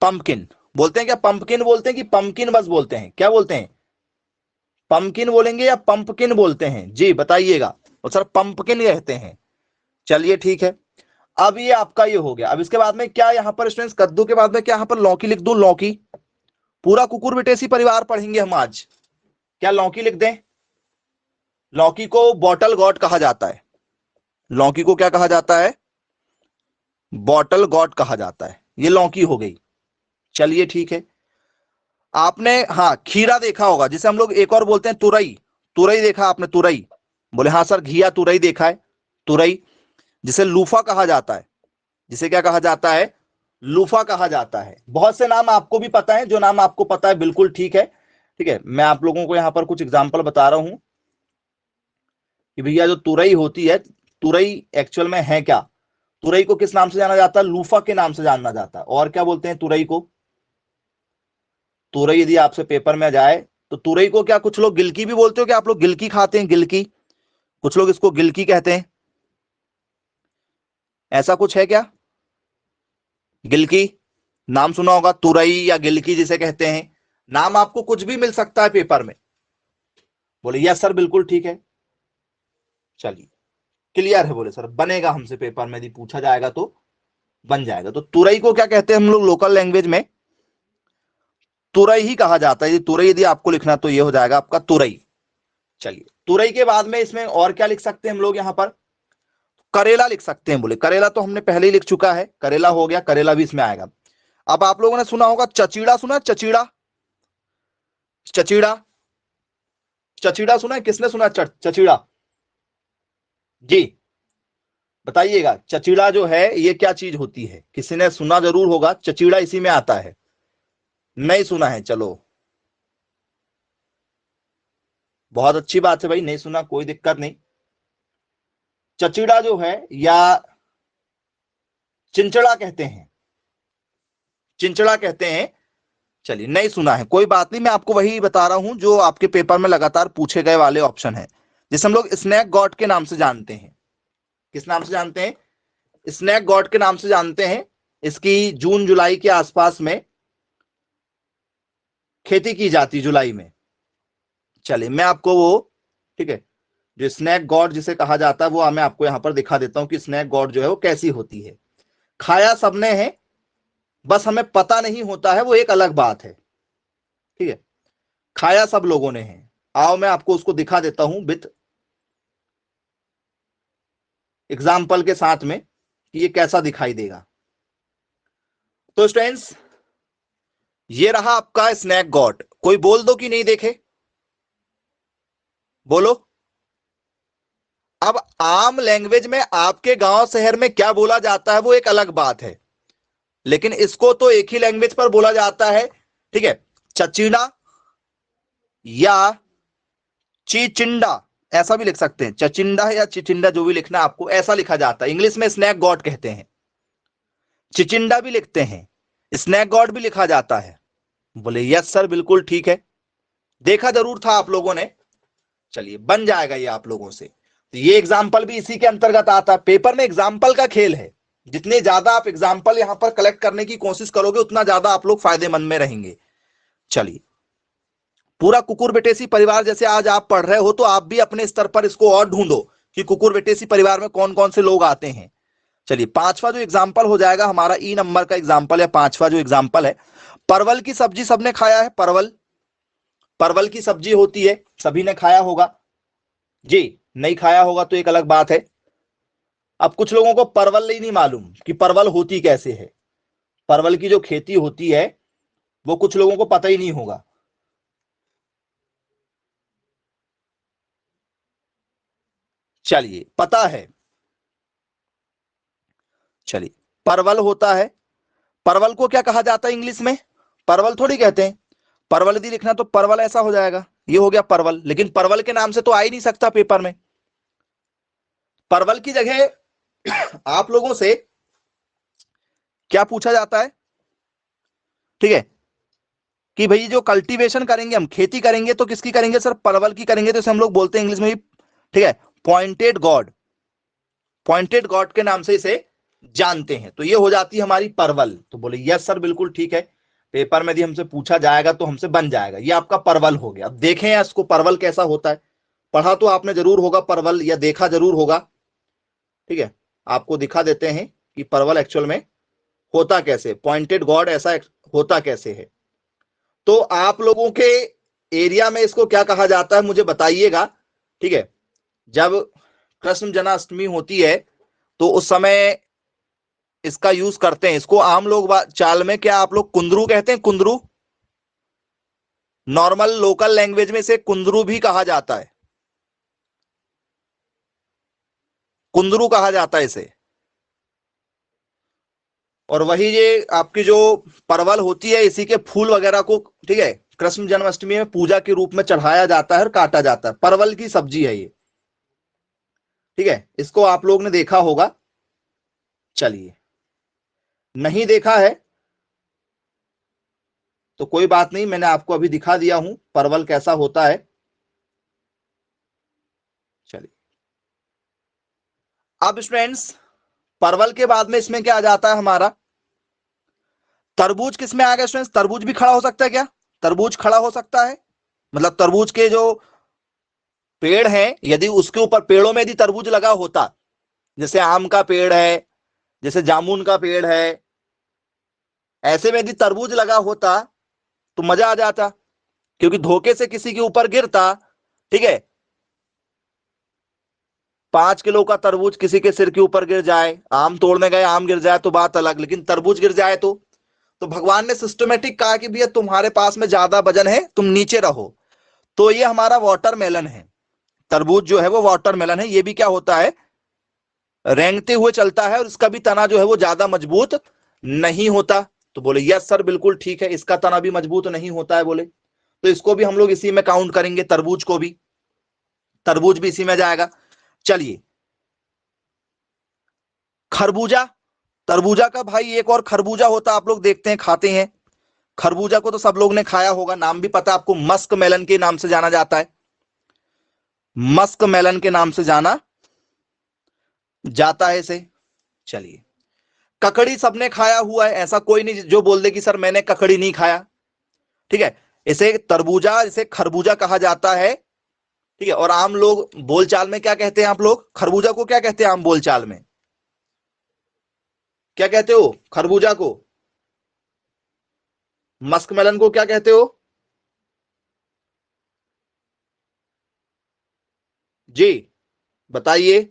पंपकिन, बोलते हैं क्या पंपकिन बोलते हैं कि पंपकिन बस बोलते हैं, क्या बोलते हैं? पंपकिन बोलेंगे या पंपकिन बोलते हैं? जी बताइएगा। और सर पंपकिन कहते हैं। चलिए ठीक है, अब ये आपका ये हो गया। अब इसके बाद में क्या यहां पर स्टूडेंट्स, कद्दू के बाद में क्या यहां पर लौकी लिख दूं? लौकी, पूरा कुकुरबिटेसी परिवार पढ़ेंगे हम आज, क्या लौकी लिख दें? लौकी को बॉटल गॉड कहा जाता है, लौकी को क्या कहा जाता है? बॉटल गॉड कहा जाता है। ये लौकी हो गई। चलिए ठीक है, आपने हाँ खीरा देखा होगा, जिसे हम लोग एक और बोलते हैं तुरई। तुरई देखा आपने? तुरई, बोले हाँ सर घिया तुरई देखा है। तुरई, जिसे लूफा कहा जाता है, जिसे क्या कहा जाता है? लूफा कहा जाता है। बहुत से नाम आपको भी पता है, जो नाम आपको पता है बिल्कुल ठीक है। ठीक है, मैं आप लोगों को यहां पर कुछ एग्जाम्पल बता रहा हूं कि भैया जो तुरई होती है, तुरई एक्चुअल में है क्या? तुरई को किस नाम से जाना जाता है? लूफा के नाम से जाना जाता है। और क्या बोलते हैं तुरई को? तुरई यदि आपसे पेपर में जाए तो तुरई को क्या कुछ लोग गिलकी भी बोलते हो? क्या आप लोग गिलकी खाते हैं? गिलकी, कुछ लोग इसको गिलकी कहते हैं, ऐसा कुछ है क्या? गिलकी नाम सुना होगा, तुरई या गिलकी जिसे कहते हैं। नाम आपको कुछ भी मिल सकता है पेपर में। बोले यस सर बिल्कुल ठीक है। चलिए, क्लियर है? बोले सर बनेगा हमसे पेपर में यदि पूछा जाएगा तो बन जाएगा। तो तुरई को क्या कहते हैं हम लोग लोकल लैंग्वेज में? तुरई ही कहा जाता है। ये तुरई यदि आपको लिखना तो ये हो जाएगा आपका तुरई। चलिए, तुरई के बाद में इसमें और क्या लिख सकते हैं हम लोग? यहां पर करेला लिख सकते हैं। बोले करेला तो हमने पहले ही लिख चुका है, करेला हो गया, करेला भी इसमें आएगा। अब आप लोगों ने सुना होगा चचीड़ा, सुना चचीड़ा? चचीड़ा, चचीड़ा सुना है? किसने सुना चचीड़ा? जी बताइएगा, चचीड़ा जो है ये क्या चीज होती है? किसी ने सुना जरूर होगा, चचीड़ा इसी में आता है। नहीं सुना है? चलो बहुत अच्छी बात है भाई, नहीं सुना कोई दिक्कत नहीं। चचीड़ा जो है या चिंचड़ा कहते हैं, चिंचड़ा कहते हैं। चलिए नहीं सुना है, कोई बात नहीं, मैं आपको वही बता रहा हूं जो आपके पेपर में लगातार पूछे गए वाले ऑप्शन है, जिसे हम लोग स्नैक गॉड के नाम से जानते हैं। किस नाम से जानते हैं? स्नैक गॉड के नाम से जानते हैं। इसकी जून जुलाई के आसपास में खेती की जाती, जुलाई में। चलिए मैं आपको वो, ठीक है, जो स्नैक गॉड जिसे कहा जाता है वो मैं आपको यहां पर दिखा देता हूं कि स्नैक गॉड जो है वो कैसी होती है। खाया सबने है, बस हमें पता नहीं होता है, वो एक अलग बात है। ठीक है, खाया सब लोगों ने है। आओ मैं आपको उसको दिखा देता हूं विथ एग्जाम्पल के साथ में कि ये कैसा दिखाई देगा। तो स्टूडेंट्स, ये रहा आपका स्नैक गॉड। कोई बोल दो कि नहीं देखे, बोलो। अब आम लैंग्वेज में आपके गांव शहर में क्या बोला जाता है वो एक अलग बात है, लेकिन इसको तो एक ही लैंग्वेज पर बोला जाता है। ठीक है, चचीड़ा या चिचिंडा, ऐसा भी लिख सकते हैं। चचिंडा या चिचिंडा जो भी लिखना आपको, ऐसा लिखा जाता है। इंग्लिश में स्नैक गॉड कहते हैं, चिचिंडा भी लिखते हैं, स्नैक गॉड भी लिखा जाता है। बोले यस सर बिल्कुल ठीक है, देखा जरूर था आप लोगों ने। चलिए बन जाएगा ये आप लोगों से। तो ये एग्जाम्पल भी इसी के अंतर्गत आता है। पेपर में एग्जाम्पल का खेल है, जितने ज्यादा आप एग्जाम्पल यहां पर कलेक्ट करने की कोशिश करोगे उतना ज्यादा आप लोग फायदेमंद में रहेंगे। चलिए, पूरा कुकुर बेटेसी परिवार जैसे आज आप पढ़ रहे हो, तो आप भी अपने स्तर पर इसको और ढूंढो कि कुकुर बेटेसी परिवार में कौन कौन से लोग आते हैं। चलिए, पांचवा जो एग्जाम्पल हो जाएगा हमारा, ई नंबर का एग्जाम्पल है, पांचवा जो एग्जाम्पल है, परवल की सब्जी सबने खाया है? परवल, परवल की सब्जी होती है, सभी ने खाया होगा जी। नहीं खाया होगा तो एक अलग बात है। अब कुछ लोगों को परवल ही नहीं मालूम कि परवल होती कैसे है। परवल की जो खेती होती है वो कुछ लोगों को पता ही नहीं होगा। चलिए, पता है? चलिए, परवल होता है। परवल को क्या कहा जाता है इंग्लिश में? परवल थोड़ी कहते हैं। परवल यदि लिखना तो परवल ऐसा हो जाएगा, ये हो गया परवल। लेकिन परवल के नाम से तो आ ही नहीं सकता पेपर में। परवल की जगह आप लोगों से क्या पूछा जाता है? ठीक है, कि भाई जो कल्टीवेशन करेंगे, हम खेती करेंगे तो किसकी करेंगे सर? परवल की करेंगे। तो इसे हम लोग बोलते हैं इंग्लिश में भी, ठीक है, पॉइंटेड गॉड। पॉइंटेड गॉड के नाम से इसे जानते हैं। तो ये हो जाती है हमारी परवल। तो बोले यस सर बिल्कुल ठीक है, पेपर में यदि हमसे पूछा जाएगा तो हमसे बन जाएगा। ये आपका परवल हो गया। अब देखें इसको, परवल कैसा होता है। पढ़ा तो आपने जरूर होगा परवल, या देखा जरूर होगा। ठीक है, आपको दिखा देते हैं कि परवल एक्चुअल में होता कैसे, पॉइंटेड गॉड ऐसा होता कैसे है। तो आप लोगों के एरिया में इसको क्या कहा जाता है मुझे बताइएगा। ठीक है, जब कृष्ण जन्माष्टमी होती है तो उस समय इसका यूज करते हैं। इसको आम लोग चाल में क्या आप लोग कुंदरू कहते हैं? कुंदरू, नॉर्मल लोकल लैंग्वेज में इसे कुंदरू भी कहा जाता है। कुंदरू कहा जाता है इसे। और वही ये आपकी जो परवल होती है, इसी के फूल वगैरह को, ठीक है, कृष्ण जन्माष्टमी में पूजा के रूप में चढ़ाया जाता है और काटा जाता है। परवल की सब्जी है ये। ठीक है, इसको आप लोग ने देखा होगा। चलिए, नहीं देखा है तो कोई बात नहीं, मैंने आपको अभी दिखा दिया हूं परवल कैसा होता है। चलिए, अब स्टूडेंट्स, परवल के बाद में इसमें क्या आ जाता है हमारा? तरबूज। किस में आ गया स्टूडेंट्स? तरबूज भी खड़ा हो सकता है क्या? तरबूज खड़ा हो सकता है, मतलब तरबूज के जो पेड़ हैं, यदि उसके ऊपर पेड़ों में यदि तरबूज लगा होता, जैसे आम का पेड़ है जैसे जामुन का पेड़ है, ऐसे में यदि तरबूज लगा होता तो मजा आ जाता, क्योंकि धोखे से किसी के ऊपर गिरता, ठीक है, 5 किलो का तरबूज किसी के सिर के ऊपर गिर जाए, आम तोड़ने गए आम गिर जाए तो बात अलग, लेकिन तरबूज गिर जाए तो भगवान ने सिस्टमेटिक कहा कि भैया तुम्हारे पास में ज्यादा वजन है, तुम नीचे रहो। तो ये हमारा वाटरमेलन है, तरबूज जो है वो वाटरमेलन है। ये भी क्या होता है, रेंगते हुए चलता है और इसका भी तना जो है वो ज्यादा मजबूत नहीं होता। तो बोले यस सर बिल्कुल ठीक है, इसका तना भी मजबूत नहीं होता है। बोले तो इसको भी हम लोग इसी में काउंट करेंगे, तरबूज को भी, तरबूज भी इसी में जाएगा। चलिए, खरबूजा, तरबूजा का भाई एक और खरबूजा होता है, आप लोग देखते हैं खाते हैं। खरबूजा को तो सब लोग ने खाया होगा, नाम भी पता है आपको, मस्क मेलन के नाम से जाना जाता है, मस्क मेलन के नाम से जाना जाता है इसे। चलिए, ककड़ी सबने खाया हुआ है, ऐसा कोई नहीं जो बोल दे कि सर मैंने ककड़ी नहीं खाया, ठीक है। इसे तरबूजा, इसे खरबूजा कहा जाता है, ठीक है। और आम लोग बोलचाल में क्या कहते हैं, आप लोग खरबूजा को क्या कहते हैं आम बोलचाल में, क्या कहते हो खरबूजा को, मस्क मेलन को क्या कहते हो जी, बताइए।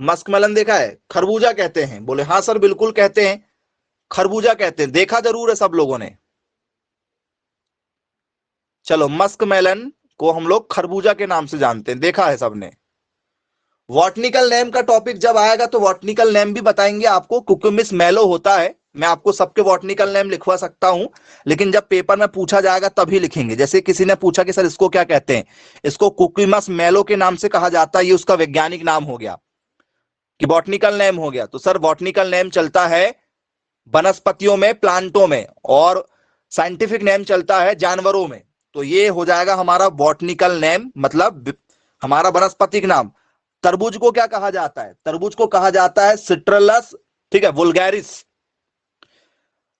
मस्क मेलन देखा है, खरबूजा कहते हैं। बोले हाँ सर बिल्कुल कहते हैं, खरबूजा कहते हैं, देखा जरूर है सब लोगों ने। चलो, मस्क मेलन को हम लोग खरबूजा के नाम से जानते हैं, देखा है सबने। वॉटनिकल नेम का टॉपिक जब आएगा तो वॉटनिकल नेम भी बताएंगे आपको। कुकुमिस मैलो होता है, मैं आपको सबके वॉटनिकल नेम लिखवा सकता हूं, लेकिन जब पेपर में पूछा जाएगा तभी लिखेंगे। जैसे किसी ने पूछा कि सर इसको क्या कहते हैं, इसको कुकुमस मैलो के नाम से कहा जाता है, ये उसका वैज्ञानिक नाम हो गया कि बॉटनिकल नेम हो गया। तो सर बॉटनिकल नेम चलता है वनस्पतियों में, प्लांटों में, और साइंटिफिक नेम चलता है जानवरों में। तो ये हो जाएगा हमारा बॉटनिकल नेम, मतलब हमारा वनस्पतिक नाम। तरबूज को क्या कहा जाता है, तरबूज को कहा जाता है सिट्रलस, ठीक है, वुल्गैरिस,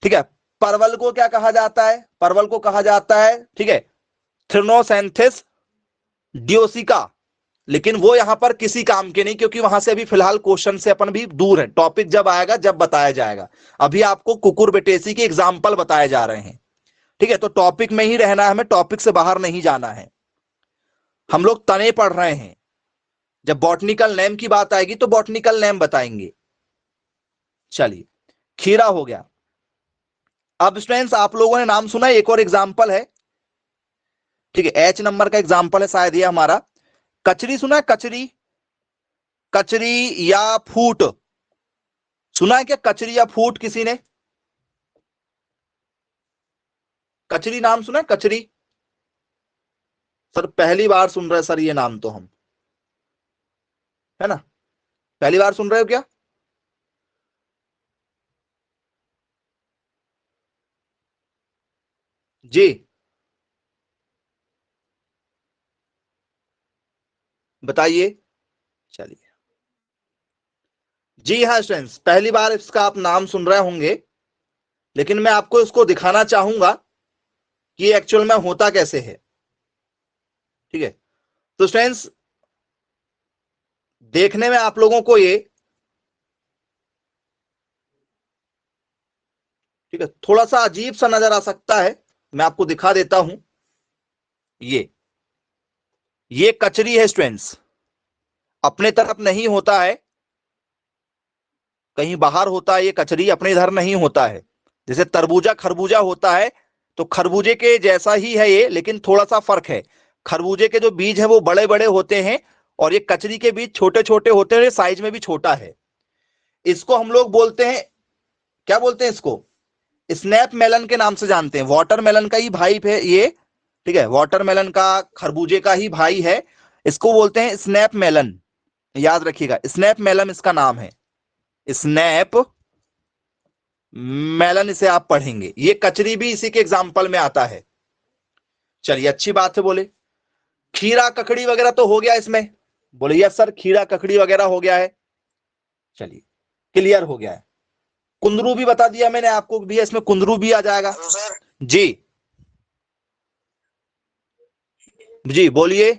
ठीक है। परवल को क्या कहा जाता है, परवल को कहा जाता है, ठीक है, थ्रिनोसेंथिस डियोसिका। लेकिन वो यहां पर किसी काम के नहीं, क्योंकि वहां से अभी फिलहाल क्वेश्चन से अपन भी दूर है, टॉपिक जब आएगा जब बताया जाएगा। अभी आपको कुकुरबिटेसी के एग्जाम्पल बताए जा रहे हैं, ठीक है। तो टॉपिक में ही रहना है, हमें टॉपिक से बाहर नहीं जाना है। हम लोग तने पढ़ रहे हैं, जब बॉटनिकल नेम की बात आएगी तो बॉटनिकल नेम बताएंगे। चलिए, खीरा हो गया। अब स्टूडेंट्स आप लोगों ने नाम सुना, एक और एग्जाम्पल है, ठीक है, एच नंबर का एग्जाम्पल है शायद ये हमारा। कचरी सुना है, कचरी, कचरी या फूट, सुना है क्या कचरी या फूट किसी ने, कचरी नाम सुना है, कचरी। सर पहली बार सुन रहे हैं सर ये नाम तो हम, है ना, पहली बार सुन रहे हो क्या। जी, बताइए। चलिए, जी हाँ स्टूडेंट्स, पहली बार इसका आप नाम सुन रहे होंगे, लेकिन मैं आपको इसको दिखाना चाहूंगा कि ये एक्चुअल में होता कैसे है, ठीक है। तो स्टूडेंट्स, देखने में आप लोगों को ये, ठीक है, थोड़ा सा अजीब सा नजर आ सकता है, मैं आपको दिखा देता हूं। ये कचरी है स्टूडेंट्स, अपने तरफ नहीं होता है, कहीं बाहर होता है, ये कचरी अपने इधर नहीं होता है। जैसे तरबूजा खरबूजा होता है, तो खरबूजे के जैसा ही है ये, लेकिन थोड़ा सा फर्क है। खरबूजे के जो बीज है वो बड़े बड़े होते हैं, और ये कचरी के बीज छोटे छोटे होते हैं, साइज में भी छोटा है। इसको हम लोग बोलते हैं, क्या बोलते हैं इसको, स्नैप मेलन के नाम से जानते हैं। वाटरमेलन का ही भाई है ये, ठीक है, वाटरमेलन का खरबूजे का ही भाई है। इसको बोलते हैं स्नैप मेलन, याद रखिएगा, स्नैप मेलन इसका नाम है, स्नैप मेलन इसे आप पढ़ेंगे। ये कचरी भी इसी के एग्जाम्पल में आता है। चलिए, अच्छी बात है। बोले खीरा ककड़ी वगैरह तो हो गया इसमें, बोले यस सर खीरा ककड़ी वगैरह हो गया है। चलिए, क्लियर हो गया है। कुंदरू भी बता दिया मैंने आपको भी, इसमें कुंदरू भी आ जाएगा। जी, जी बोलिए।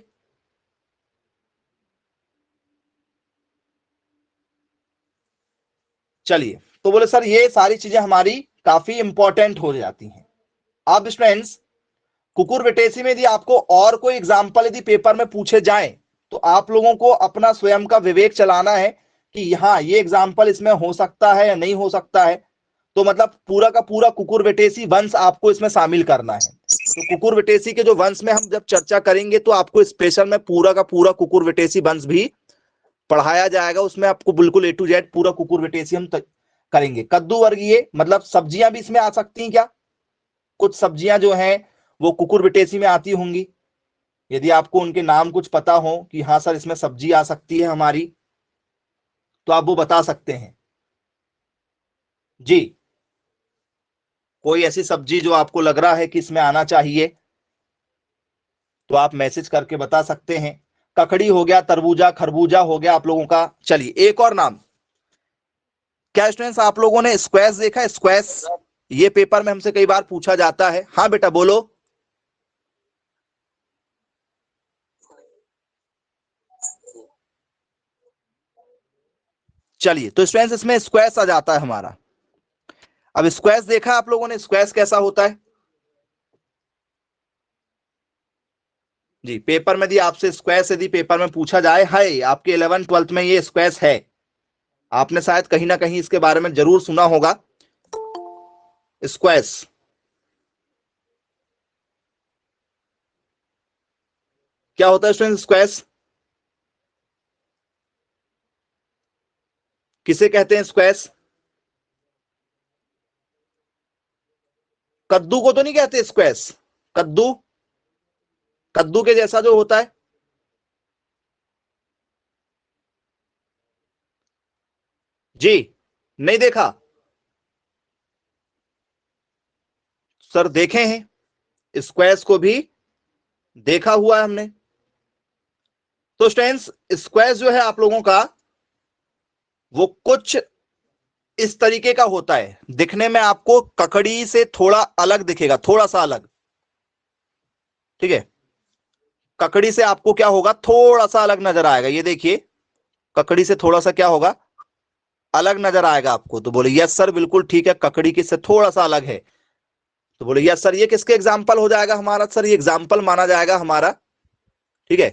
चलिए, तो बोले सर ये सारी चीजें हमारी काफी इंपॉर्टेंट हो जाती हैं। अब स्टूडेंट्स, कुकुरबिटेसी में यदि आपको और कोई एग्जाम्पल यदि पेपर में पूछे जाए तो आप लोगों को अपना स्वयं का विवेक चलाना है कि हाँ ये एग्जाम्पल इसमें हो सकता है या नहीं हो सकता है। तो मतलब पूरा का पूरा कुकुरबिटेसी वंश आपको इसमें शामिल करना है। तो कुकुरबिटेसी के जो वंश में हम जब चर्चा करेंगे तो आपको स्पेशल में पूरा का पूरा कुकुरबिटेसी वंश भी पढ़ाया जाएगा। उसमें आपको बिल्कुल A to Z पूरा कुकुरबिटेसी हम करेंगे। कद्दू वर्गीय मतलब सब्जियां भी इसमें आ सकती हैं क्या? कुछ सब्जियां जो हैं वो कुकुरबिटेसी में आती होंगी। यदि आपको उनके नाम कुछ पता हो कि हाँ सर इसमें सब्जी आ सकती है हमारी, तो आप वो बता सकते हैं जी। कोई ऐसी सब्जी जो आपको लग रहा है कि इसमें आना चाहिए तो आप मैसेज करके बता सकते हैं। ककड़ी हो गया, तरबूजा, खरबूजा हो गया आप लोगों का। चलिए एक और नाम, क्या स्टूडेंट्स आप लोगों ने स्क्वैश देखा? स्क्वैश ये पेपर में हमसे कई बार पूछा जाता है। हाँ बेटा बोलो। चलिए, तो स्टूडेंट्स इसमें स्क्वैश आ जाता है हमारा। अब स्क्वैश देखा आप लोगों ने? स्क्वैश कैसा होता है जी? पेपर में यदि आपसे स्क्वैश यदि पेपर में पूछा जाए, हाय आपके 11th-12th में ये स्क्वैश है, आपने शायद कहीं ना कहीं इसके बारे में जरूर सुना होगा। स्क्वैश क्या होता है स्टूडेंट? स्क्वैश किसे कहते हैं? स्क्वैश कद्दू को तो नहीं कहते स्क्वैश? कद्दू, कद्दू के जैसा जो होता है। जी नहीं देखा सर? देखे हैं, स्क्वैश को भी देखा हुआ है हमने। तो स्टूडेंट्स स्क्वैश जो है आप लोगों का वो कुछ इस तरीके का होता है। दिखने में आपको ककड़ी से थोड़ा अलग दिखेगा, थोड़ा सा अलग, ठीक है? ककड़ी से आपको क्या होगा? थोड़ा सा अलग नजर आएगा। ये देखिए, ककड़ी से थोड़ा सा क्या होगा? अलग नजर आएगा आपको। तो बोले यस सर बिल्कुल ठीक है, ककड़ी की से थोड़ा सा अलग है। तो बोले यस सर, ये किसके एग्जाम्पल हो जाएगा हमारा? सर ये एग्जाम्पल माना जाएगा हमारा, ठीक है?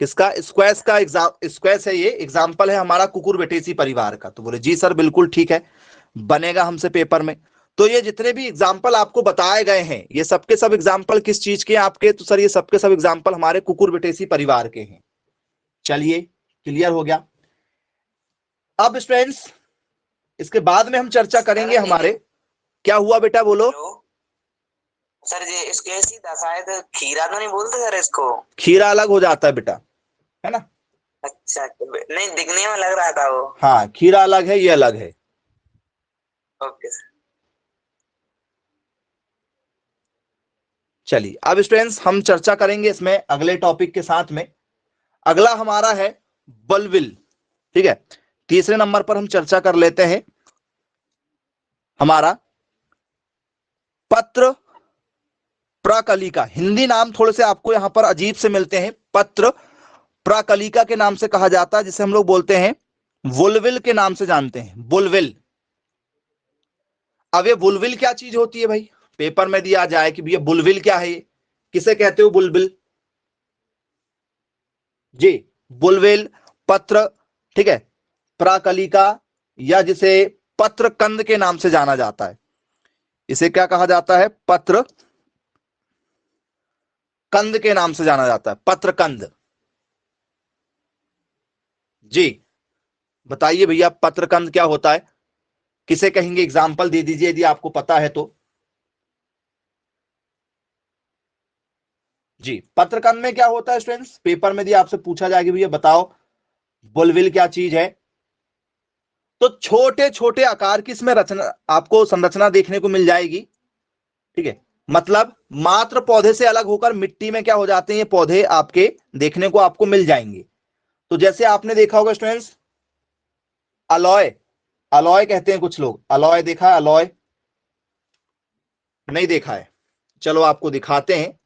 किसका? स्क्वैश का स्क्वैश है ये, एग्जाम्पल है हमारा कुकुरबिटेसी परिवार का। तो बोले जी सर बिल्कुल ठीक है, बनेगा हमसे पेपर में। तो ये जितने भी एग्जाम्पल आपको बताए गए हैं ये सबके सब एग्जाम्पल किस चीज के हैं आपके? तो सर ये सबके सब एग्जाम्पल हमारे कुकुरबिटेसी परिवार के हैं। चलिए क्लियर हो गया। अब स्टूडेंट्स इसके बाद में हम चर्चा करेंगे हमारे, क्या हुआ बेटा बोलो? सर ये इसके सीधा शायद खीरा तो नहीं बोलते सर इसको? खीरा अलग हो जाता है बेटा, है ना? अच्छा नहीं, दिखने में लग रहा था वो। हाँ खीरा अलग है, ये अलग है। Okay sir. चलिए अब स्टूडेंट्स हम चर्चा करेंगे इसमें अगले टॉपिक के साथ में। अगला हमारा है बुलबिल, ठीक है? तीसरे नंबर पर हम चर्चा कर लेते हैं हमारा पत्र प्राकलिका। हिंदी नाम थोड़े से आपको यहां पर अजीब से मिलते हैं। पत्र प्राकलिका के नाम से कहा जाता है, जिसे हम लोग बोलते हैं बुलबिल के नाम से जानते हैं, बुलबिल। अब ये बुलबिल क्या चीज होती है भाई? पेपर में दिया जाए कि भैया बुलबिल क्या है, ये किसे कहते हो बुलबिल? जी बुलबिल, पत्र, ठीक है, प्राकलिका, या जिसे पत्र कंद के नाम से जाना जाता है। इसे क्या कहा जाता है? पत्र कंद के नाम से जाना जाता है, पत्र कंद। जी बताइए भैया पत्र कंद क्या होता है? किसे कहेंगे? एग्जाम्पल दे दीजिए यदि आपको पता है तो। जी पत्रकंद में क्या होता है स्टूडेंट्स? पेपर में यदि आपसे पूछा जाए कि भैया बताओ बुलबिल क्या चीज है, तो छोटे छोटे आकार की इसमें रचना, आपको संरचना देखने को मिल जाएगी, ठीक है? मतलब मात्र पौधे से अलग होकर मिट्टी में क्या हो जाते हैं ये पौधे, आपके देखने को आपको मिल जाएंगे। तो जैसे आपने देखा होगा स्टूडेंट्स अलॉय, अलॉय कहते हैं कुछ लोग, अलॉय देखा है? अलॉय नहीं देखा है? चलो आपको दिखाते हैं।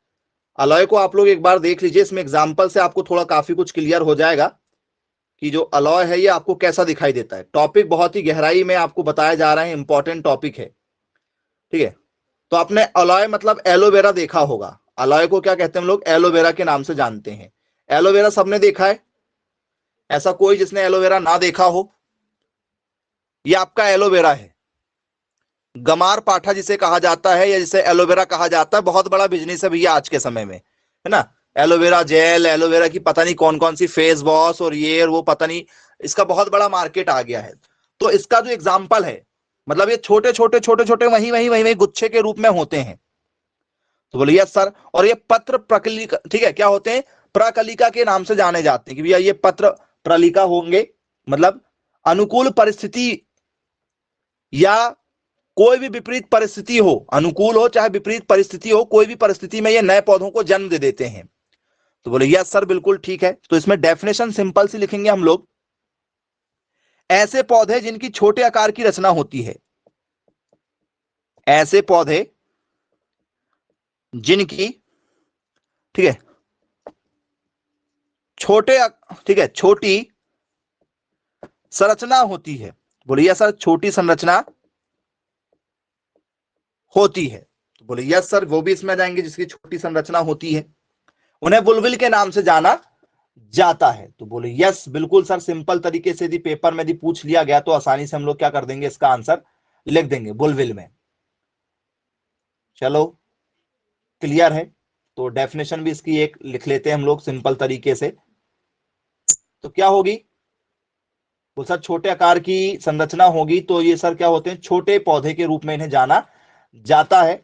अलॉय को आप लोग एक बार देख लीजिए, इसमें एग्जाम्पल से आपको थोड़ा काफी कुछ क्लियर हो जाएगा कि जो अलॉय है ये आपको कैसा दिखाई देता है। टॉपिक बहुत ही गहराई में आपको बताया जा रहा है, इंपॉर्टेंट टॉपिक है, ठीक है। तो आपने अलॉय मतलब एलोवेरा देखा होगा। अलॉय को क्या कहते हैं हम लोग? एलोवेरा के नाम से जानते हैं। एलोवेरा सबने देखा है, ऐसा कोई जिसने एलोवेरा ना देखा हो? ये आपका एलोवेरा है, गमार पाठा जिसे कहा जाता है या जिसे एलोवेरा कहा जाता है। बहुत बड़ा बिजनेस है भैया आज के समय में, है ना। एलोवेरा जेल, एलोवेरा की पता नहीं कौन कौन सी फेस वॉश और ये और वो, पता नहीं, इसका बहुत बड़ा मार्केट आ गया है। तो इसका जो एग्जाम्पल है, मतलब ये छोटे छोटे छोटे छोटे वही वही वही वही गुच्छे के रूप में होते हैं। तो बोले यस सर। और ये पत्र प्रकलिका, ठीक है, क्या होते हैं? प्रकलिका के नाम से जाने जाते हैं कि भैया ये पत्र प्रलिका होंगे, मतलब अनुकूल परिस्थिति या कोई भी विपरीत परिस्थिति हो, अनुकूल हो चाहे विपरीत परिस्थिति हो, कोई भी परिस्थिति में ये नए पौधों को जन्म दे देते हैं। तो बोले यस सर बिल्कुल ठीक है। तो इसमें डेफिनेशन सिंपल सी लिखेंगे हम लोग, ऐसे पौधे जिनकी छोटे आकार की रचना होती है, ऐसे पौधे जिनकी, ठीक है, छोटे, ठीक है, छोटी संरचना होती है। बोले यस सर, छोटी संरचना होती है। तो बोले यस सर, वो भी इसमें जाएंगे जिसकी छोटी संरचना होती है, उन्हें बुलबिल के नाम से जाना जाता है। तो बोले यस बिल्कुल सर, सिंपल तरीके से यदि पेपर में यदि पूछ लिया गया तो आसानी से हम लोग क्या कर देंगे, इसका आंसर लिख देंगे बुलबिल में। चलो क्लियर है। तो डेफिनेशन भी इसकी एक लिख लेते हैं हम लोग सिंपल तरीके से। तो क्या होगी? तो सर छोटे आकार की संरचना होगी, तो ये सर क्या होते हैं? छोटे पौधे के रूप में इन्हें जाना जाता है।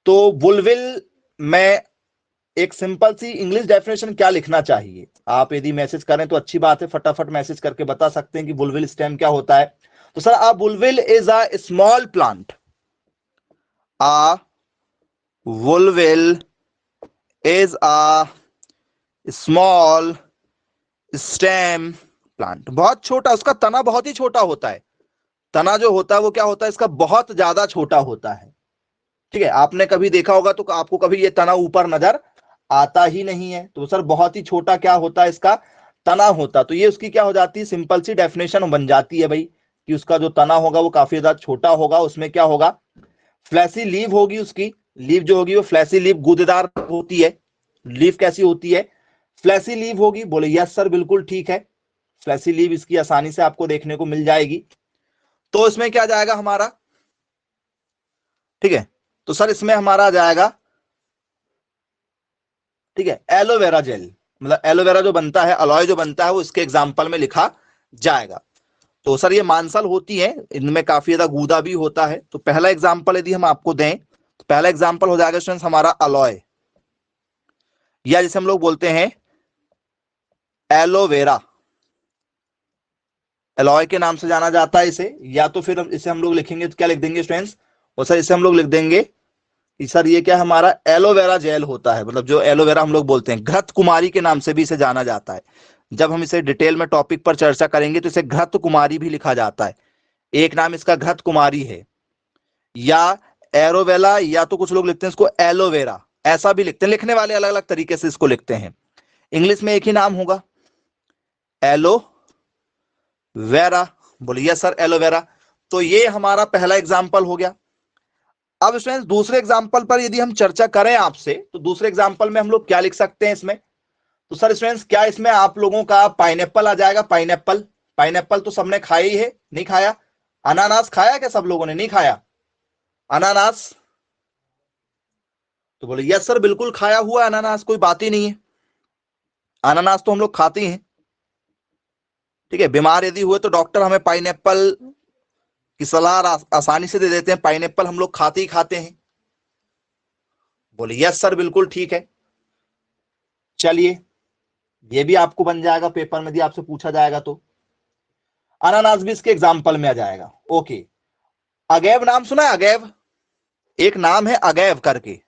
तो बुलबिल में एक सिंपल सी इंग्लिश डेफिनेशन क्या लिखना चाहिए? आप यदि मैसेज करें तो अच्छी बात है, फटाफट मैसेज करके बता सकते हैं कि बुलबिल स्टेम क्या होता है। तो sir a bulbil is a small plant, a bulbil is a small stem plant. बहुत छोटा, उसका तना बहुत ही छोटा होता है। तना जो होता है वो क्या होता है? इसका बहुत ज्यादा छोटा होता है, ठीक है। आपने कभी देखा होगा तो आपको कभी ये तना ऊपर नजर आता ही नहीं है। तो सर बहुत ही छोटा क्या होता है? इसका तना होता। तो ये उसकी क्या हो जाती है? सिंपल सी डेफिनेशन बन जाती है भाई, कि उसका जो तना होगा वो काफी ज्यादा छोटा होगा। उसमें क्या होगा? फ्लैसी लीव होगी, उसकी लीव जो होगी वो फ्लैसी लीव, गूदेदार होती है। लीव कैसी होती है? फ्लैसी लीव होगी। बोले यस सर बिल्कुल ठीक है, फ्लैसी लीव इसकी आसानी से आपको देखने को मिल जाएगी। तो इसमें क्या जाएगा हमारा, ठीक है। तो सर इसमें हमारा आ जाएगा, ठीक है, एलोवेरा जेल, मतलब एलोवेरा जो बनता है, अलॉय जो बनता है वो इसके एग्जाम्पल में लिखा जाएगा। तो सर ये मांसल होती है, इनमें काफी ज्यादा गूदा भी होता है। तो पहला एग्जाम्पल यदि हम आपको दें तो पहला एग्जाम्पल हो जाएगा स्टूडेंट्स हमारा अलॉय, या जिसे हम लोग बोलते हैं एलोवेरा। अलॉय के नाम से जाना जाता है इसे। या तो फिर इसे हम लोग लिखेंगे तो क्या लिख देंगे स्टूडेंट्स? और सर इसे हम लोग लिख देंगे कि सर ये क्या हमारा एलोवेरा जेल होता है, मतलब जो एलोवेरा हम लोग बोलते हैं। घृत कुमारी के नाम से भी इसे जाना जाता है। जब हम इसे डिटेल में टॉपिक पर चर्चा करेंगे तो इसे घृत कुमारी भी लिखा जाता है। एक नाम इसका घृत कुमारी है, या एरोवेला, या तो कुछ लोग लिखते हैं इसको एलोवेरा, ऐसा भी लिखते हैं। लिखने वाले अलग अलग तरीके से इसको लिखते हैं। इंग्लिश में एक ही नाम होगा, एलोवेरा। बोलिए सर एलोवेरा। तो ये हमारा पहला एग्जाम्पल हो गया। अब स्टूडेंट्स दूसरे एग्जाम्पल पर यदि हम चर्चा करें आपसे, तो दूसरे एग्जाम्पल में हम लोग क्या लिख सकते हैं इसमें? तो सर स्टूडेंट्स क्या इसमें आप लोगों का पाइनएप्पल आ जाएगा? पाइनएप्पल, पाइनएप्पल तो सबने खाया ही है, नहीं खाया? अनानास खाया क्या सब लोगों ने? नहीं खाया अनानास? तो बोले यस सर बिल्कुल खाया हुआ अनानास, कोई बात ही नहीं है, अनानास तो हम लोग खाते हैं, ठीक है। बीमार यदि हुए तो डॉक्टर हमें पाइनएप्पल की सलाह आसानी से दे देते हैं, पाइनएप्पल हम लोग खाते ही खाते हैं। बोले यस सर बिल्कुल ठीक है। चलिए ये भी आपको बन जाएगा पेपर में यदि आपसे पूछा जाएगा तो। अनानास भी इसके एग्जाम्पल में आ जाएगा। ओके, अगैव नाम सुना है? अगैव एक नाम है, अगैव करके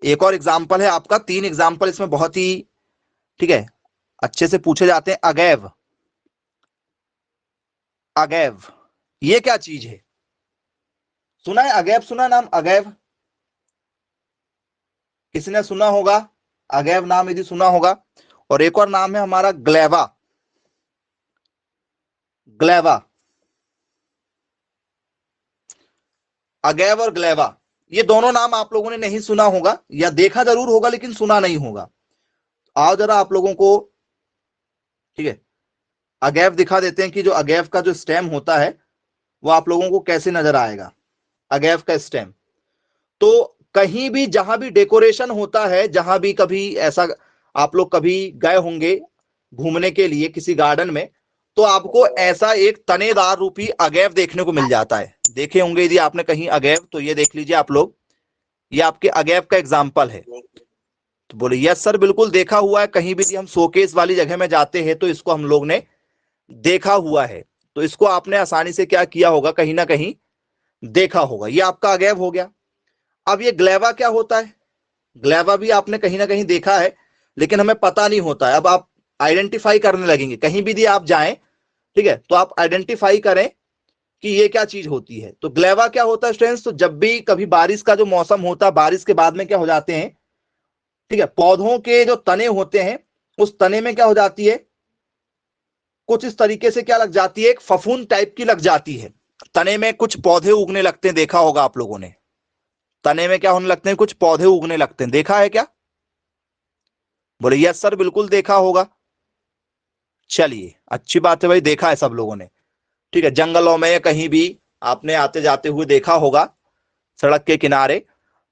एक और एग्जाम्पल है आपका। तीन एग्जाम्पल इसमें बहुत ही, ठीक है, अच्छे से पूछे जाते हैं। अगैव, अगैव ये क्या चीज है? सुना है अगैव? सुना नाम अगैव? किसने सुना होगा? अगैव नाम यदि सुना होगा। और एक और नाम है हमारा ग्लेवा। ग्लेवा, अगैव और ग्लेवा, ये दोनों नाम आप लोगों ने नहीं सुना होगा या देखा जरूर होगा लेकिन सुना नहीं होगा। आओ जरा आप लोगों को, ठीक है, अगैव दिखा देते हैं कि जो अगैव का जो स्टेम होता है वो आप लोगों को कैसे नजर आएगा। अगैव का स्टेम तो कहीं भी जहां भी डेकोरेशन होता है, जहां भी कभी ऐसा आप लोग कभी गए होंगे घूमने के लिए किसी गार्डन में, तो आपको ऐसा एक तनेदार रूपी अगैव देखने को मिल जाता है। देखे होंगे यदि आपने कहीं अगैव, तो ये देख लीजिए आप लोग, ये आपके अगैव का एग्जाम्पल है। तो बोले यस सर बिल्कुल देखा हुआ है, कहीं भी हम शोकेस वाली जगह में जाते हैं तो इसको हम लोग ने देखा हुआ है। तो इसको आपने आसानी से क्या किया होगा, कहीं ना कहीं देखा होगा। ये आपका अगैव हो गया। अब ये ग्लेवा क्या होता है, ग्लेवा भी आपने कहीं ना कहीं देखा है लेकिन हमें पता नहीं होता है। अब आप आइडेंटिफाई करने लगेंगे, कहीं भी आप जाएं, ठीक है, तो आप आइडेंटिफाई करें कि ये क्या चीज होती है। तो ग्लेवा क्या होता है स्टूडेंट्स, तो जब भी कभी बारिश का जो मौसम होता है, बारिश के बाद में क्या हो जाते हैं, ठीक है, पौधों के जो तने होते हैं उस तने में क्या हो जाती है, कुछ इस तरीके से क्या लग जाती है, एक फफूंद टाइप की लग जाती है। तने में कुछ पौधे उगने लगते हैं, देखा होगा आप लोगों ने, तने में क्या होने लगते हैं, कुछ पौधे उगने लगते हैं, देखा है क्या? बोले यस सर बिल्कुल देखा होगा। चलिए अच्छी बात है भाई, देखा है सब लोगों ने, ठीक है, जंगलों में कहीं भी आपने आते जाते हुए देखा होगा सड़क के किनारे।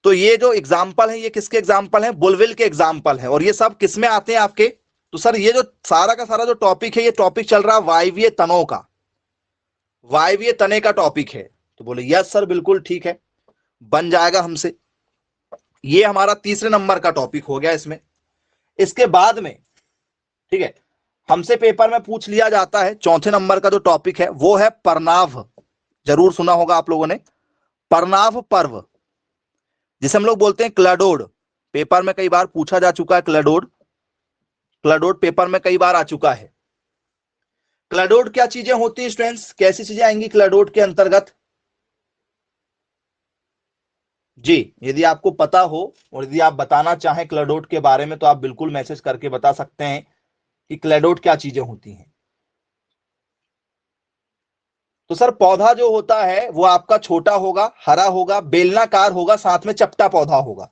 तो ये जो एग्जाम्पल है ये किसके एग्जाम्पल है, बुलविल के एग्जाम्पल है। और ये सब किसमें आते हैं आपके, तो सर ये जो सारा का सारा जो टॉपिक है, ये टॉपिक चल रहा है वायवीय तनों का, वायवीय तने का टॉपिक है। तो बोले यस सर बिल्कुल ठीक है, बन जाएगा हमसे। ये हमारा तीसरे नंबर का टॉपिक हो गया इसमें। इसके बाद में, ठीक है, हमसे पेपर में पूछ लिया जाता है चौथे नंबर का जो टॉपिक है वो है परनाव। जरूर सुना होगा आप लोगों ने, परनाव पर्व, जिसे हम लोग बोलते हैं क्लाडोड। पेपर में कई बार पूछा जा चुका है क्लाडोड, क्लाडोड पेपर में कई बार आ चुका है। क्लाडोड क्या चीजें होती है स्टूडेंट्स, कैसी चीजें आएंगी क्लाडोड के अंतर्गत? जी, यदि आपको पता हो और यदि आप बताना चाहें क्लाडोड के बारे में तो आप बिल्कुल मैसेज करके बता सकते हैं कि क्लाडोड क्या चीजें होती हैं। तो सर पौधा जो होता है वो आपका छोटा होगा, हरा होगा, बेलनाकार होगा, साथ में चपटा पौधा होगा।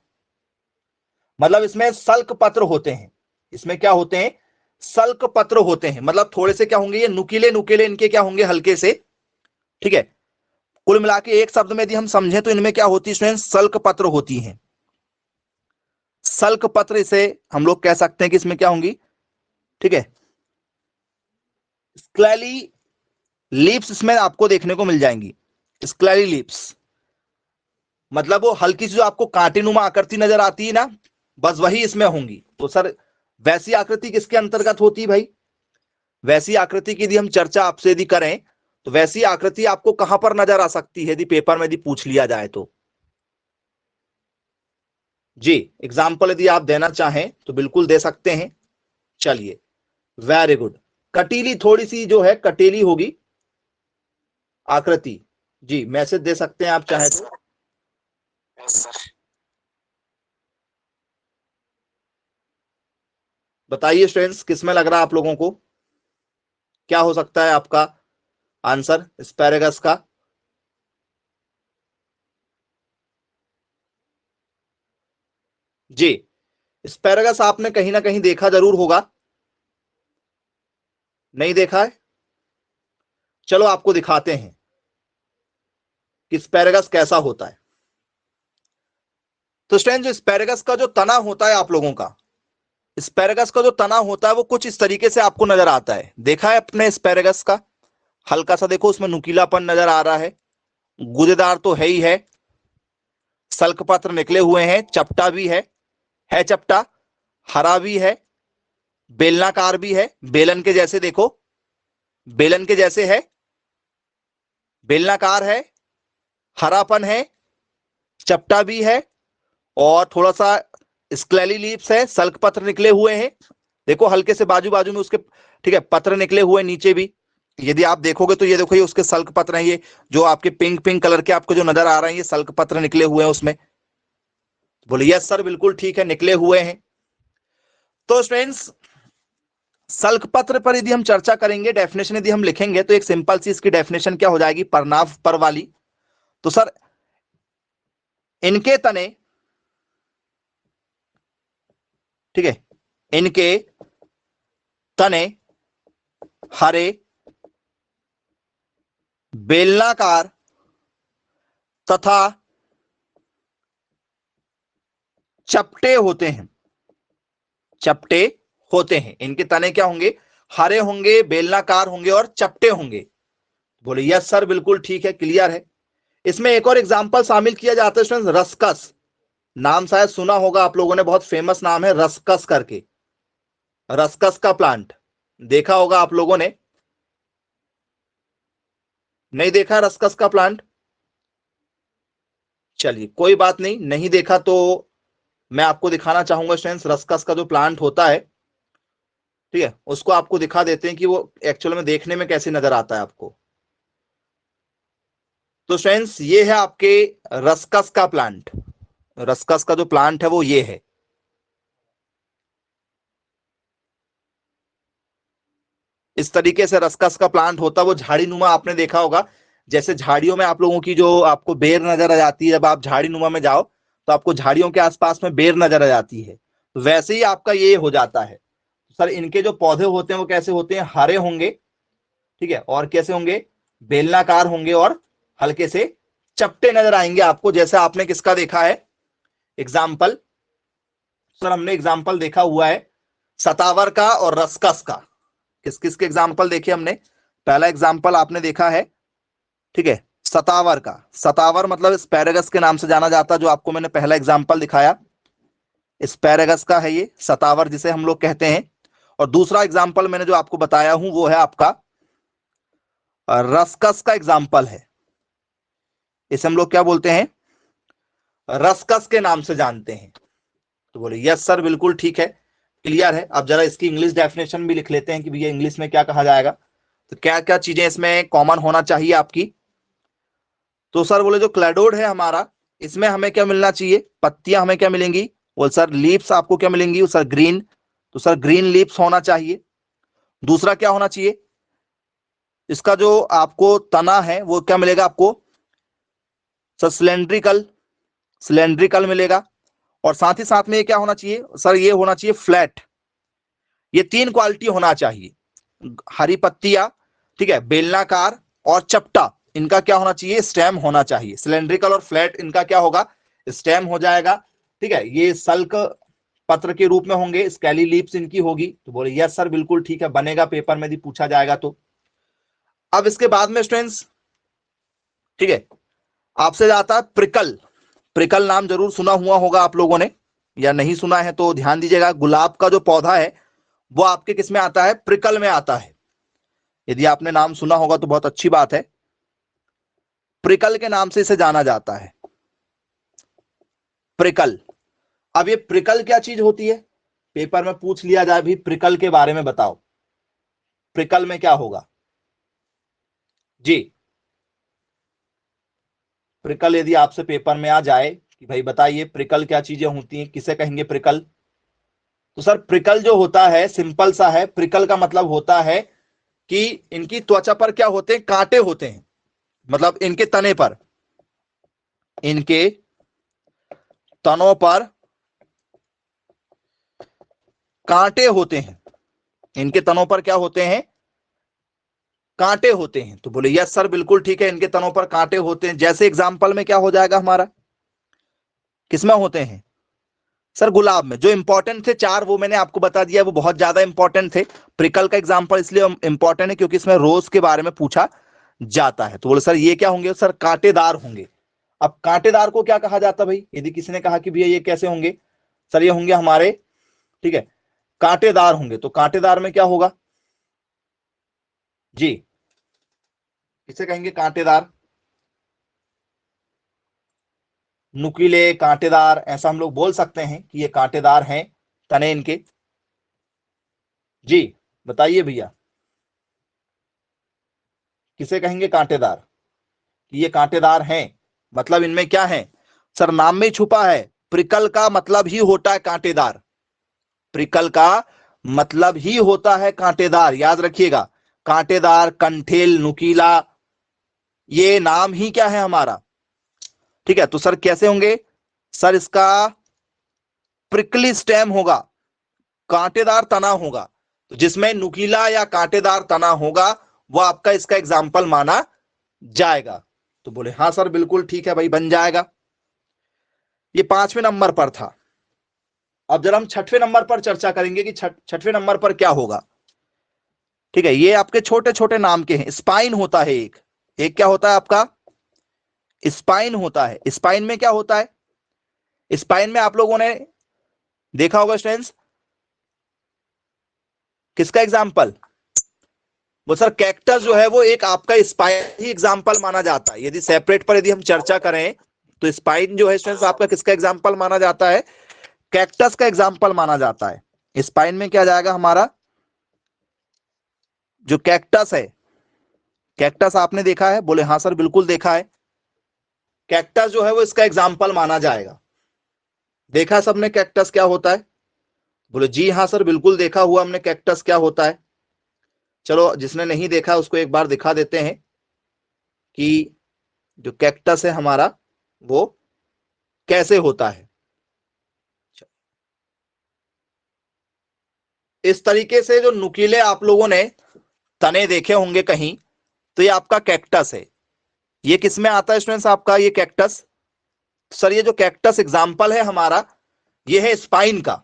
मतलब इसमें सल्क पत्र होते हैं, इसमें क्या होते हैं, सल्क पत्र होते हैं। मतलब थोड़े से क्या होंगे, ये नुकीले नुकीले इनके क्या होंगे, हल्के से, ठीक है। कुल मिला के एक शब्द में यदि हम समझें तो इनमें क्या होती है, सल्क पत्र होती हैं। सल्क पत्र इसे हम लोग कह सकते हैं कि इसमें क्या होंगी, ठीक है, स्क्लैली लीप्स इसमें आपको देखने को मिल जाएंगी। स्क्लैली लीप्स मतलब वो हल्की सी जो आपको कांटेनुमा आकृति नजर आती है ना, बस वही इसमें होंगी। तो सर वैसी आकृति किसके अंतर्गत होती है भाई, वैसी आकृति की यदि हम चर्चा आपसे यदि करें तो वैसी आकृति आपको कहां पर नजर आ सकती है यदि पेपर में यदि पूछ लिया जाए तो? जी, एग्जाम्पल यदि आप देना चाहें तो बिल्कुल दे सकते हैं। चलिए वेरी गुड, कटीली, थोड़ी सी जो है कटीली होगी आकृति। जी मैसेज दे सकते हैं आप चाहे तो। Yes sir. बताइए स्टूडेंट्स किसमें लग रहा है आप लोगों को, क्या हो सकता है आपका आंसर एस्पैरेगस का? जी, एस्पैरेगस आपने कहीं ना कहीं देखा जरूर होगा, नहीं देखा है? चलो आपको दिखाते हैं कि एस्पैरेगस कैसा होता है। तो स्टूडेंट जो एस्पैरेगस का जो तना होता है आप लोगों का, एस्पैरेगस का जो तना होता है वो कुछ इस तरीके से आपको नजर आता है। देखा है अपने एस्पैरेगस का, हल्का सा देखो उसमें नुकीलापन नजर आ रहा है, गूदेदार तो है ही है, सल्क पत्र निकले हुए हैं, चपटा भी है चपटा, हरा भी है, बेलनाकार भी है, बेलन के जैसे देखो, बेलन के जैसे है, बेलनाकार है, हरापन है, चपटा भी है और थोड़ा सा स्क्लैली लीव्स है, सल्क पत्र निकले हुए हैं। देखो हल्के से बाजू बाजू में उसके, ठीक है, पत्र निकले हुए नीचे भी। यदि आप देखोगे तो ये देखो ये उसके सल्क पत्र हैं, ये जो आपके पिंक पिंक कलर के आपको जो नजर आ रहे हैं ये सल्क पत्र निकले हुए हैं उसमें। बोले यस सर बिल्कुल ठीक है, निकले हुए हैं। तो फ्रेंड्स सल्क पत्र पर यदि हम चर्चा करेंगे, डेफिनेशन यदि हम लिखेंगे तो एक सिंपल सी इसकी डेफिनेशन क्या हो जाएगी, परनाव पर वाली। तो सर इनके तने, ठीक है, इनके तने हरे, बेलनाकार तथा चपटे होते हैं। चपटे होते हैं, इनके तने क्या होंगे, हरे होंगे, बेलनाकार होंगे और चपटे होंगे। बोले यस सर बिल्कुल ठीक है, क्लियर है। इसमें एक और एग्जांपल शामिल किया जाता है स्टूडेंट्स, रसकस। नाम शायद सुना होगा आप लोगों ने, बहुत फेमस नाम है रसकस करके। रसकस का प्लांट देखा होगा आप लोगों ने, नहीं देखा रसकस का प्लांट? चलिए कोई बात नहीं, नहीं देखा तो मैं आपको दिखाना चाहूंगा स्टूडेंट्स, रसकस का जो प्लांट होता है, ठीक है, उसको आपको दिखा देते हैं कि वो एक्चुअल में देखने में कैसे नजर आता है आपको। तो फ्रेंड्स ये है आपके रसकस का प्लांट। रसकस का जो प्लांट है वो ये है। इस तरीके से रसकस का प्लांट होता है, वो झाड़ी नुमा आपने देखा होगा, जैसे झाड़ियों में आप लोगों की जो आपको बेर नजर आ जाती है, जब आप झाड़ी नुमा में जाओ तो आपको झाड़ियों के आसपास में बेर नजर आ जाती है, तो वैसे ही आपका ये हो जाता है। सर इनके जो पौधे होते हैं वो कैसे होते हैं, हरे होंगे, ठीक है, और कैसे होंगे, बेलनाकार होंगे और हल्के से चपटे नजर आएंगे आपको, जैसे आपने किसका देखा है एग्जाम्पल, सर हमने एग्जाम्पल देखा हुआ है सतावर का और रसकस का। किस किस के एग्जाम्पल देखे हमने, पहला एग्जाम्पल आपने देखा है, ठीक है, सतावर का। सतावर मतलब स्पैरेगस के नाम से जाना जाता है, जो आपको मैंने पहला एग्जाम्पल दिखाया, स्पैरेगस का है ये सतावर जिसे हम लोग कहते हैं। और दूसरा एग्जाम्पल मैंने जो आपको बताया हूं वो है आपका रसकस का एग्जाम्पल है, इसे हम लोग क्या बोलते हैं, रसकस के नाम से जानते हैं। तो बोले यस सर बिल्कुल ठीक है, क्लियर है। अब जरा इसकी इंग्लिश डेफिनेशन भी लिख लेते हैं कि भैया इंग्लिश में क्या कहा जाएगा, तो क्या क्या चीजें इसमें कॉमन होना चाहिए आपकी। तो सर बोले जो क्लैडोड है हमारा, इसमें हमें क्या मिलना चाहिए, पत्तियां हमें क्या मिलेंगी, बोल सर लीव्स आपको क्या मिलेंगी, सर ग्रीन, तो सर ग्रीन लीव्स होना चाहिए। दूसरा क्या होना चाहिए, इसका जो आपको तना है वो क्या मिलेगा आपको, सर सिलेंड्रिकल, सिलेंड्रिकल मिलेगा। और साथ ही साथ में ये क्या होना चाहिए, सर ये होना चाहिए फ्लैट। ये तीन क्वालिटी होना चाहिए, हरी पत्तियां, ठीक है, बेलनाकार और चपटा, इनका क्या होना चाहिए, स्टेम होना चाहिए। सिलेंड्रिकल और फ्लैट इनका क्या होगा, स्टेम हो जाएगा, ठीक है, ये सल्क पत्र के रूप में होंगे, स्केली लीव्स इनकी होगी। तो बोले यस सर बिल्कुल ठीक है, बनेगा पेपर में यदि पूछा जाएगा तो। अब इसके बाद में स्टूडेंट्स, ठीक है, आपसे जाता है प्रिकल। प्रिकल नाम जरूर सुना हुआ होगा आप लोगों ने, या नहीं सुना है तो ध्यान दीजिएगा। गुलाब का जो पौधा है वो आपके किस में आता है, प्रिकल में आता है। यदि आपने नाम सुना होगा तो बहुत अच्छी बात है, प्रिकल के नाम से इसे जाना जाता है, प्रिकल। अब ये प्रिकल क्या चीज होती है, पेपर में पूछ लिया जाए भी प्रिकल के बारे में बताओ, प्रिकल में क्या होगा जी। प्रिकल यदि आपसे पेपर में आ जाए कि भाई बताइए प्रिकल क्या चीजें होती हैं, किसे कहेंगे प्रिकल, तो सर प्रिकल जो होता है सिंपल सा है, प्रिकल का मतलब होता है कि इनकी त्वचा पर क्या होते हैं, कांटे होते हैं, मतलब इनके तने पर, इनके तनों पर कांटे होते हैं, इनके तनों पर क्या होते हैं, कांटे होते हैं। तो बोले यस सर बिल्कुल ठीक है, इनके तनों पर कांटे होते हैं। जैसे एग्जाम्पल में क्या हो जाएगा हमारा, किसमें होते हैं, सर गुलाब में। जो इंपॉर्टेंट थे चार वो मैंने आपको बता दिया, वो बहुत ज्यादा इंपॉर्टेंट थे। प्रिकल का एग्जाम्पल इसलिए इंपॉर्टेंट है क्योंकि इसमें रोज के बारे में पूछा जाता है। तो बोले सर ये क्या होंगे, सर कांटेदार होंगे। अब कांटेदार को क्या कहा जाता है भाई, यदि किसी ने कहा कि भैया ये कैसे होंगे, सर ये होंगे हमारे, ठीक है, कांटेदार होंगे। तो कांटेदार में क्या होगा जी, किसे कहेंगे कांटेदार, नुकीले, कांटेदार, ऐसा हम लोग बोल सकते हैं कि ये कांटेदार हैं तने इनके। जी बताइए भैया, किसे कहेंगे कांटेदार, कि ये कांटेदार हैं, मतलब इनमें क्या है, सर नाम में छुपा है, प्रिकल का मतलब ही होता है कांटेदार। प्रिकल का मतलब ही होता है कांटेदार, याद रखिएगा, कांटेदार, कंठेल, नुकीला, ये नाम ही क्या है हमारा। ठीक है, तो सर कैसे होंगे, सर इसका प्रिकली स्टेम होगा, कांटेदार तना होगा, तो जिसमें नुकीला या कांटेदार तना होगा वो आपका इसका एग्जाम्पल माना जाएगा। तो बोले हाँ सर बिल्कुल ठीक है भाई, बन जाएगा। ये 5वें नंबर पर था। अब जरा हम 6वें नंबर पर चर्चा करेंगे कि 6वें नंबर पर क्या होगा। ठीक है, ये आपके छोटे छोटे नाम के हैं। स्पाइन होता है एक, एक क्या होता है आपका, स्पाइन होता है। स्पाइन में क्या होता है, स्पाइन में आप लोगों ने देखा होगा स्टूडेंट्स, किसका एग्जाम्पल, वो सर कैक्टस जो है वो एक आपका स्पाइन ही एग्जाम्पल माना जाता है। यदि सेपरेट पर यदि हम चर्चा करें तो स्पाइन जो है स्टूडेंट्स आपका किसका एग्जाम्पल माना जाता है, कैक्टस का एग्जाम्पल माना जाता है। स्पाइन में क्या जाएगा हमारा, जो कैक्टस है, कैक्टस आपने देखा है, बोले हाँ सर बिल्कुल देखा है, कैक्टस जो है वो इसका एग्जाम्पल माना जाएगा। देखा सबने कैक्टस क्या होता है, बोले जी हाँ सर बिल्कुल देखा हुआ हमने कैक्टस क्या होता है। चलो जिसने नहीं देखा उसको एक बार दिखा देते हैं कि जो कैक्टस है हमारा वो कैसे होता है। इस तरीके से जो नुकीले आप लोगों ने तने देखे होंगे कहीं, तो ये आपका कैक्टस है। ये किस में आता है स्टूडेंट्स आपका ये कैक्टस, सर ये जो कैक्टस एग्जाम्पल है हमारा ये है स्पाइन का।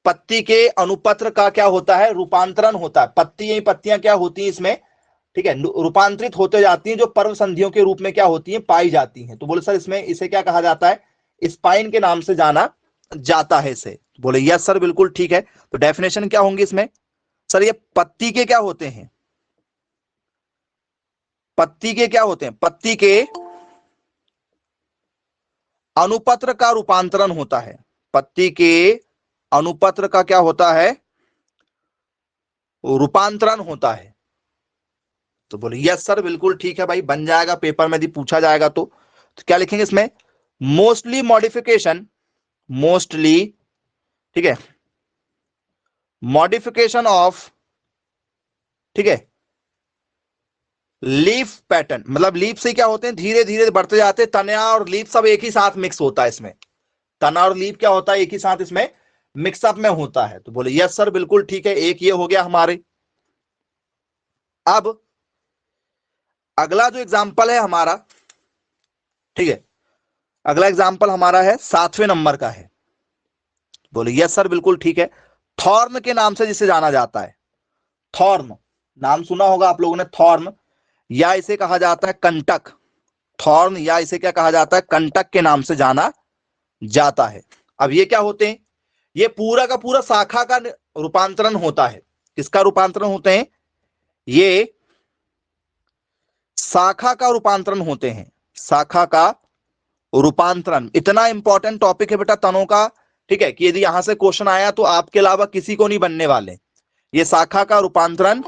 पत्ती के अनुपत्र का क्या होता है, रूपांतरण होता है। पत्ती, यही पत्तियां क्या होती हैं इसमें, ठीक है, रूपांतरित होते जाती हैं, जो पर्व संधियों के रूप में क्या होती हैं, पाई जाती हैं। तो बोले सर इसमें इसे क्या कहा जाता है, स्पाइन के नाम से जाना जाता है इसे। बोले यस सर बिल्कुल ठीक है। तो डेफिनेशन क्या होंगी इसमें, सर ये पत्ती के क्या होते हैं, पत्ती के क्या होते हैं, पत्ती के अनुपत्र का रूपांतरण होता है। पत्ती के अनुपत्र का क्या होता है, रूपांतरण होता है। तो बोले यस सर बिल्कुल ठीक है भाई, बन जाएगा, पेपर में यदि पूछा जाएगा तो क्या लिखेंगे इसमें, मोस्टली मॉडिफिकेशन, मोस्टली, ठीक है, मॉडिफिकेशन ऑफ, ठीक है, लीफ पैटर्न, मतलब लीफ से क्या होते हैं, धीरे धीरे बढ़ते जाते हैं, तना और लीफ सब एक ही साथ मिक्स होता है इसमें, तना और लीफ क्या होता है एक ही साथ इसमें मिक्सअप में होता है। तो बोले यस सर बिल्कुल ठीक है, एक ये हो गया हमारे। अब अगला जो एग्जाम्पल है हमारा, ठीक है, अगला एग्जाम्पल हमारा है 7वें नंबर का है। बोले यस सर बिल्कुल ठीक है। थॉर्न के नाम से जिसे जाना जाता है, थॉर्न नाम सुना होगा आप लोगों ने, थॉर्न, या इसे कहा जाता है कंटक। थॉर्न या इसे क्या कहा जाता है, कंटक के नाम से जाना जाता है। अब ये क्या होते हैं, ये पूरा का पूरा शाखा का रूपांतरण होता है। किसका रूपांतरण होते हैं, ये शाखा का रूपांतरण होते हैं, शाखा का रूपांतरण। इतना इंपॉर्टेंट टॉपिक है बेटा तनों का, ठीक है, कि यदि यहां से क्वेश्चन आया तो आपके अलावा किसी को नहीं बनने वाले। ये शाखा का रूपांतरण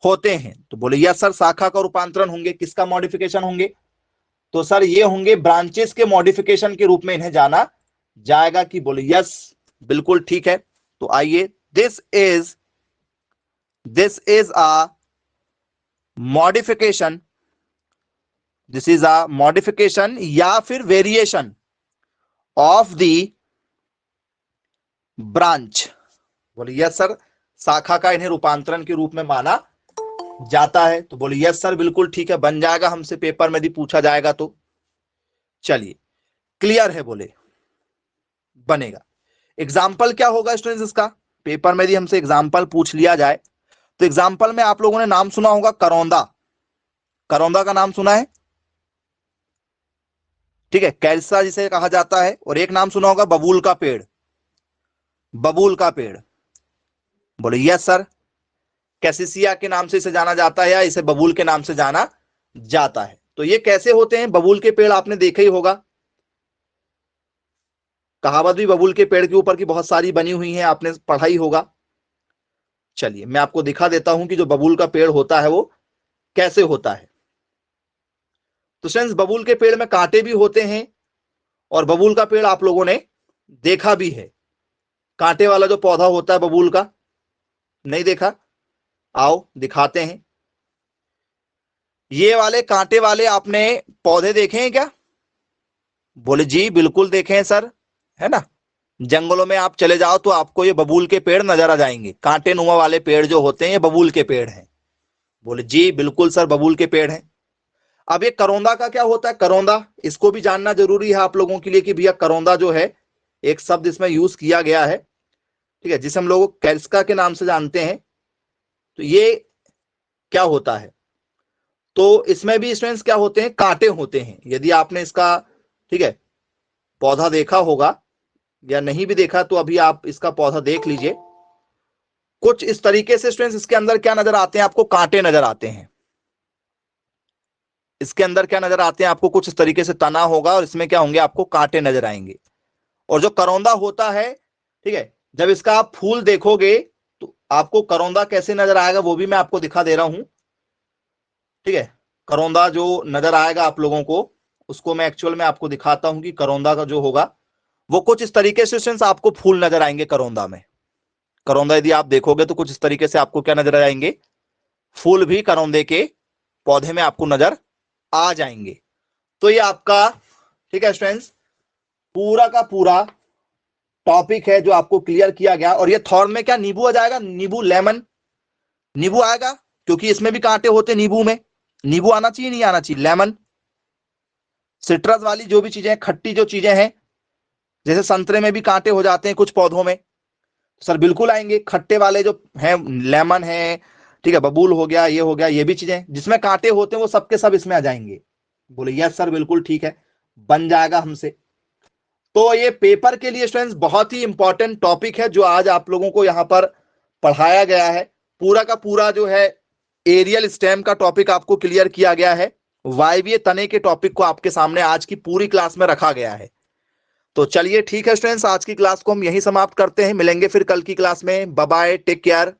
होते हैं। तो बोले यस सर शाखा का रूपांतरण होंगे, किसका मॉडिफिकेशन होंगे, तो सर ये होंगे ब्रांचेस के मॉडिफिकेशन के रूप में इन्हें जाना जाएगा। कि बोले यस बिल्कुल ठीक है। तो आइए, this is a modification, this is a modification या फिर वेरिएशन ऑफ द ब्रांच। बोले यस सर शाखा का इन्हें रूपांतरण के रूप में माना जाता है। तो बोले यस सर बिल्कुल ठीक है, बन जाएगा हमसे पेपर में यदि पूछा जाएगा तो। चलिए क्लियर है, बोले बनेगा। एग्जाम्पल क्या होगा स्टूडेंट्स इसका, पेपर में यदि हमसे एग्जाम्पल पूछ लिया जाए तो एग्जाम्पल में आप लोगों ने नाम सुना होगा करौंदा, करौंदा का नाम सुना है, ठीक है, कैल्सा जिसे कहा जाता है। और एक नाम सुना होगा बबूल का पेड़, बबूल का पेड़। बोले यस सर कैसिसिया के नाम से इसे जाना जाता है या इसे बबूल के नाम से जाना जाता है। तो ये कैसे होते हैं, बबूल के पेड़ आपने देखा ही होगा, कहावत भी बबूल के पेड़ के ऊपर की बहुत सारी बनी हुई है, आपने पढ़ा ही होगा। चलिए मैं आपको दिखा देता हूं कि जो बबूल का पेड़ होता है वो कैसे होता है। तो फ्रेंड्स बबूल के पेड़ में कांटे भी होते हैं और बबूल का पेड़ आप लोगों ने देखा भी है। कांटे वाला जो पौधा होता है बबूल का, नहीं देखा? आओ दिखाते हैं। ये वाले कांटे वाले आपने पौधे देखे हैं क्या? बोले जी बिल्कुल देखे हैं सर, है ना। जंगलों में आप चले जाओ तो आपको ये बबूल के पेड़ नजर आ जाएंगे, कांटे नुमा वाले पेड़ जो होते हैं ये बबूल के पेड़ हैं। बोले जी बिल्कुल सर बबूल के पेड़ हैं। अब ये करौंदा का क्या होता है? करौंदा, इसको भी जानना जरूरी है आप लोगों के लिए कि भैया करौंदा जो है, एक शब्द इसमें यूज किया गया है, ठीक है, जिसे हम लोग कैल्सका के नाम से जानते हैं। तो ये क्या होता है? तो इसमें भी स्टूडेंट्स क्या होते हैं? कांटे होते हैं। यदि आपने इसका, ठीक है, पौधा देखा होगा या नहीं भी देखा तो अभी आप इसका पौधा देख लीजिए। कुछ इस तरीके से स्टूडेंट्स इसके अंदर क्या नजर आते हैं आपको? कांटे नजर आते हैं। इसके अंदर क्या नजर आते हैं आपको? कुछ इस तरीके से तना होगा और इसमें क्या होंगे? आपको कांटे नजर आएंगे। और जो करौंदा होता है, ठीक है, जब इसका आप फूल देखोगे तो आपको करौंदा कैसे नजर आएगा वो भी मैं आपको दिखा दे रहा हूं, ठीक है। करौंदा जो नजर आएगा आप लोगों को, उसको मैं एक्चुअल में आपको दिखाता हूं कि करौंदा का जो होगा वो कुछ इस तरीके से स्टूडेंट्स आपको फूल नजर आएंगे करौंदा में। करौंदा यदि आप देखोगे तो कुछ इस तरीके से आपको क्या नजर आएंगे? फूल भी करौंदे के पौधे में आपको नजर आ जाएंगे। तो ये आपका, ठीक है स्टूडेंट्स, पूरा का पूरा टॉपिक है जो आपको क्लियर किया गया। और ये थॉर्न में क्या नींबू आ जाएगा? नींबू, लेमन, नींबू आएगा क्योंकि इसमें भी कांटे होते हैं। नींबू में नींबू आना चाहिए, नहीं आना चाहिए? लेमन, सिट्रस वाली जो भी चीजें, खट्टी जो चीजें हैं, जैसे संतरे में भी कांटे हो जाते हैं कुछ पौधों में, सर बिल्कुल आएंगे। खट्टे वाले जो हैं, लेमन है, ठीक है, बबूल हो गया, ये हो गया, ये भी चीजें जिसमें कांटे होते हैं वो सबके सब इसमें आ जाएंगे। बोले यस सर बिल्कुल ठीक है, बन जाएगा हमसे। तो ये पेपर के लिए स्टूडेंट्स बहुत ही इंपॉर्टेंट टॉपिक है जो आज आप लोगों को यहाँ पर पढ़ाया गया है। पूरा का पूरा जो है एरियल स्टेम का टॉपिक आपको क्लियर किया गया है। वायवीय तने के टॉपिक को आपके सामने आज की पूरी क्लास में रखा गया है। तो चलिए ठीक है स्टूडेंट्स, आज की क्लास को हम यहीं समाप्त करते हैं। मिलेंगे फिर कल की क्लास में। Bye bye, take care.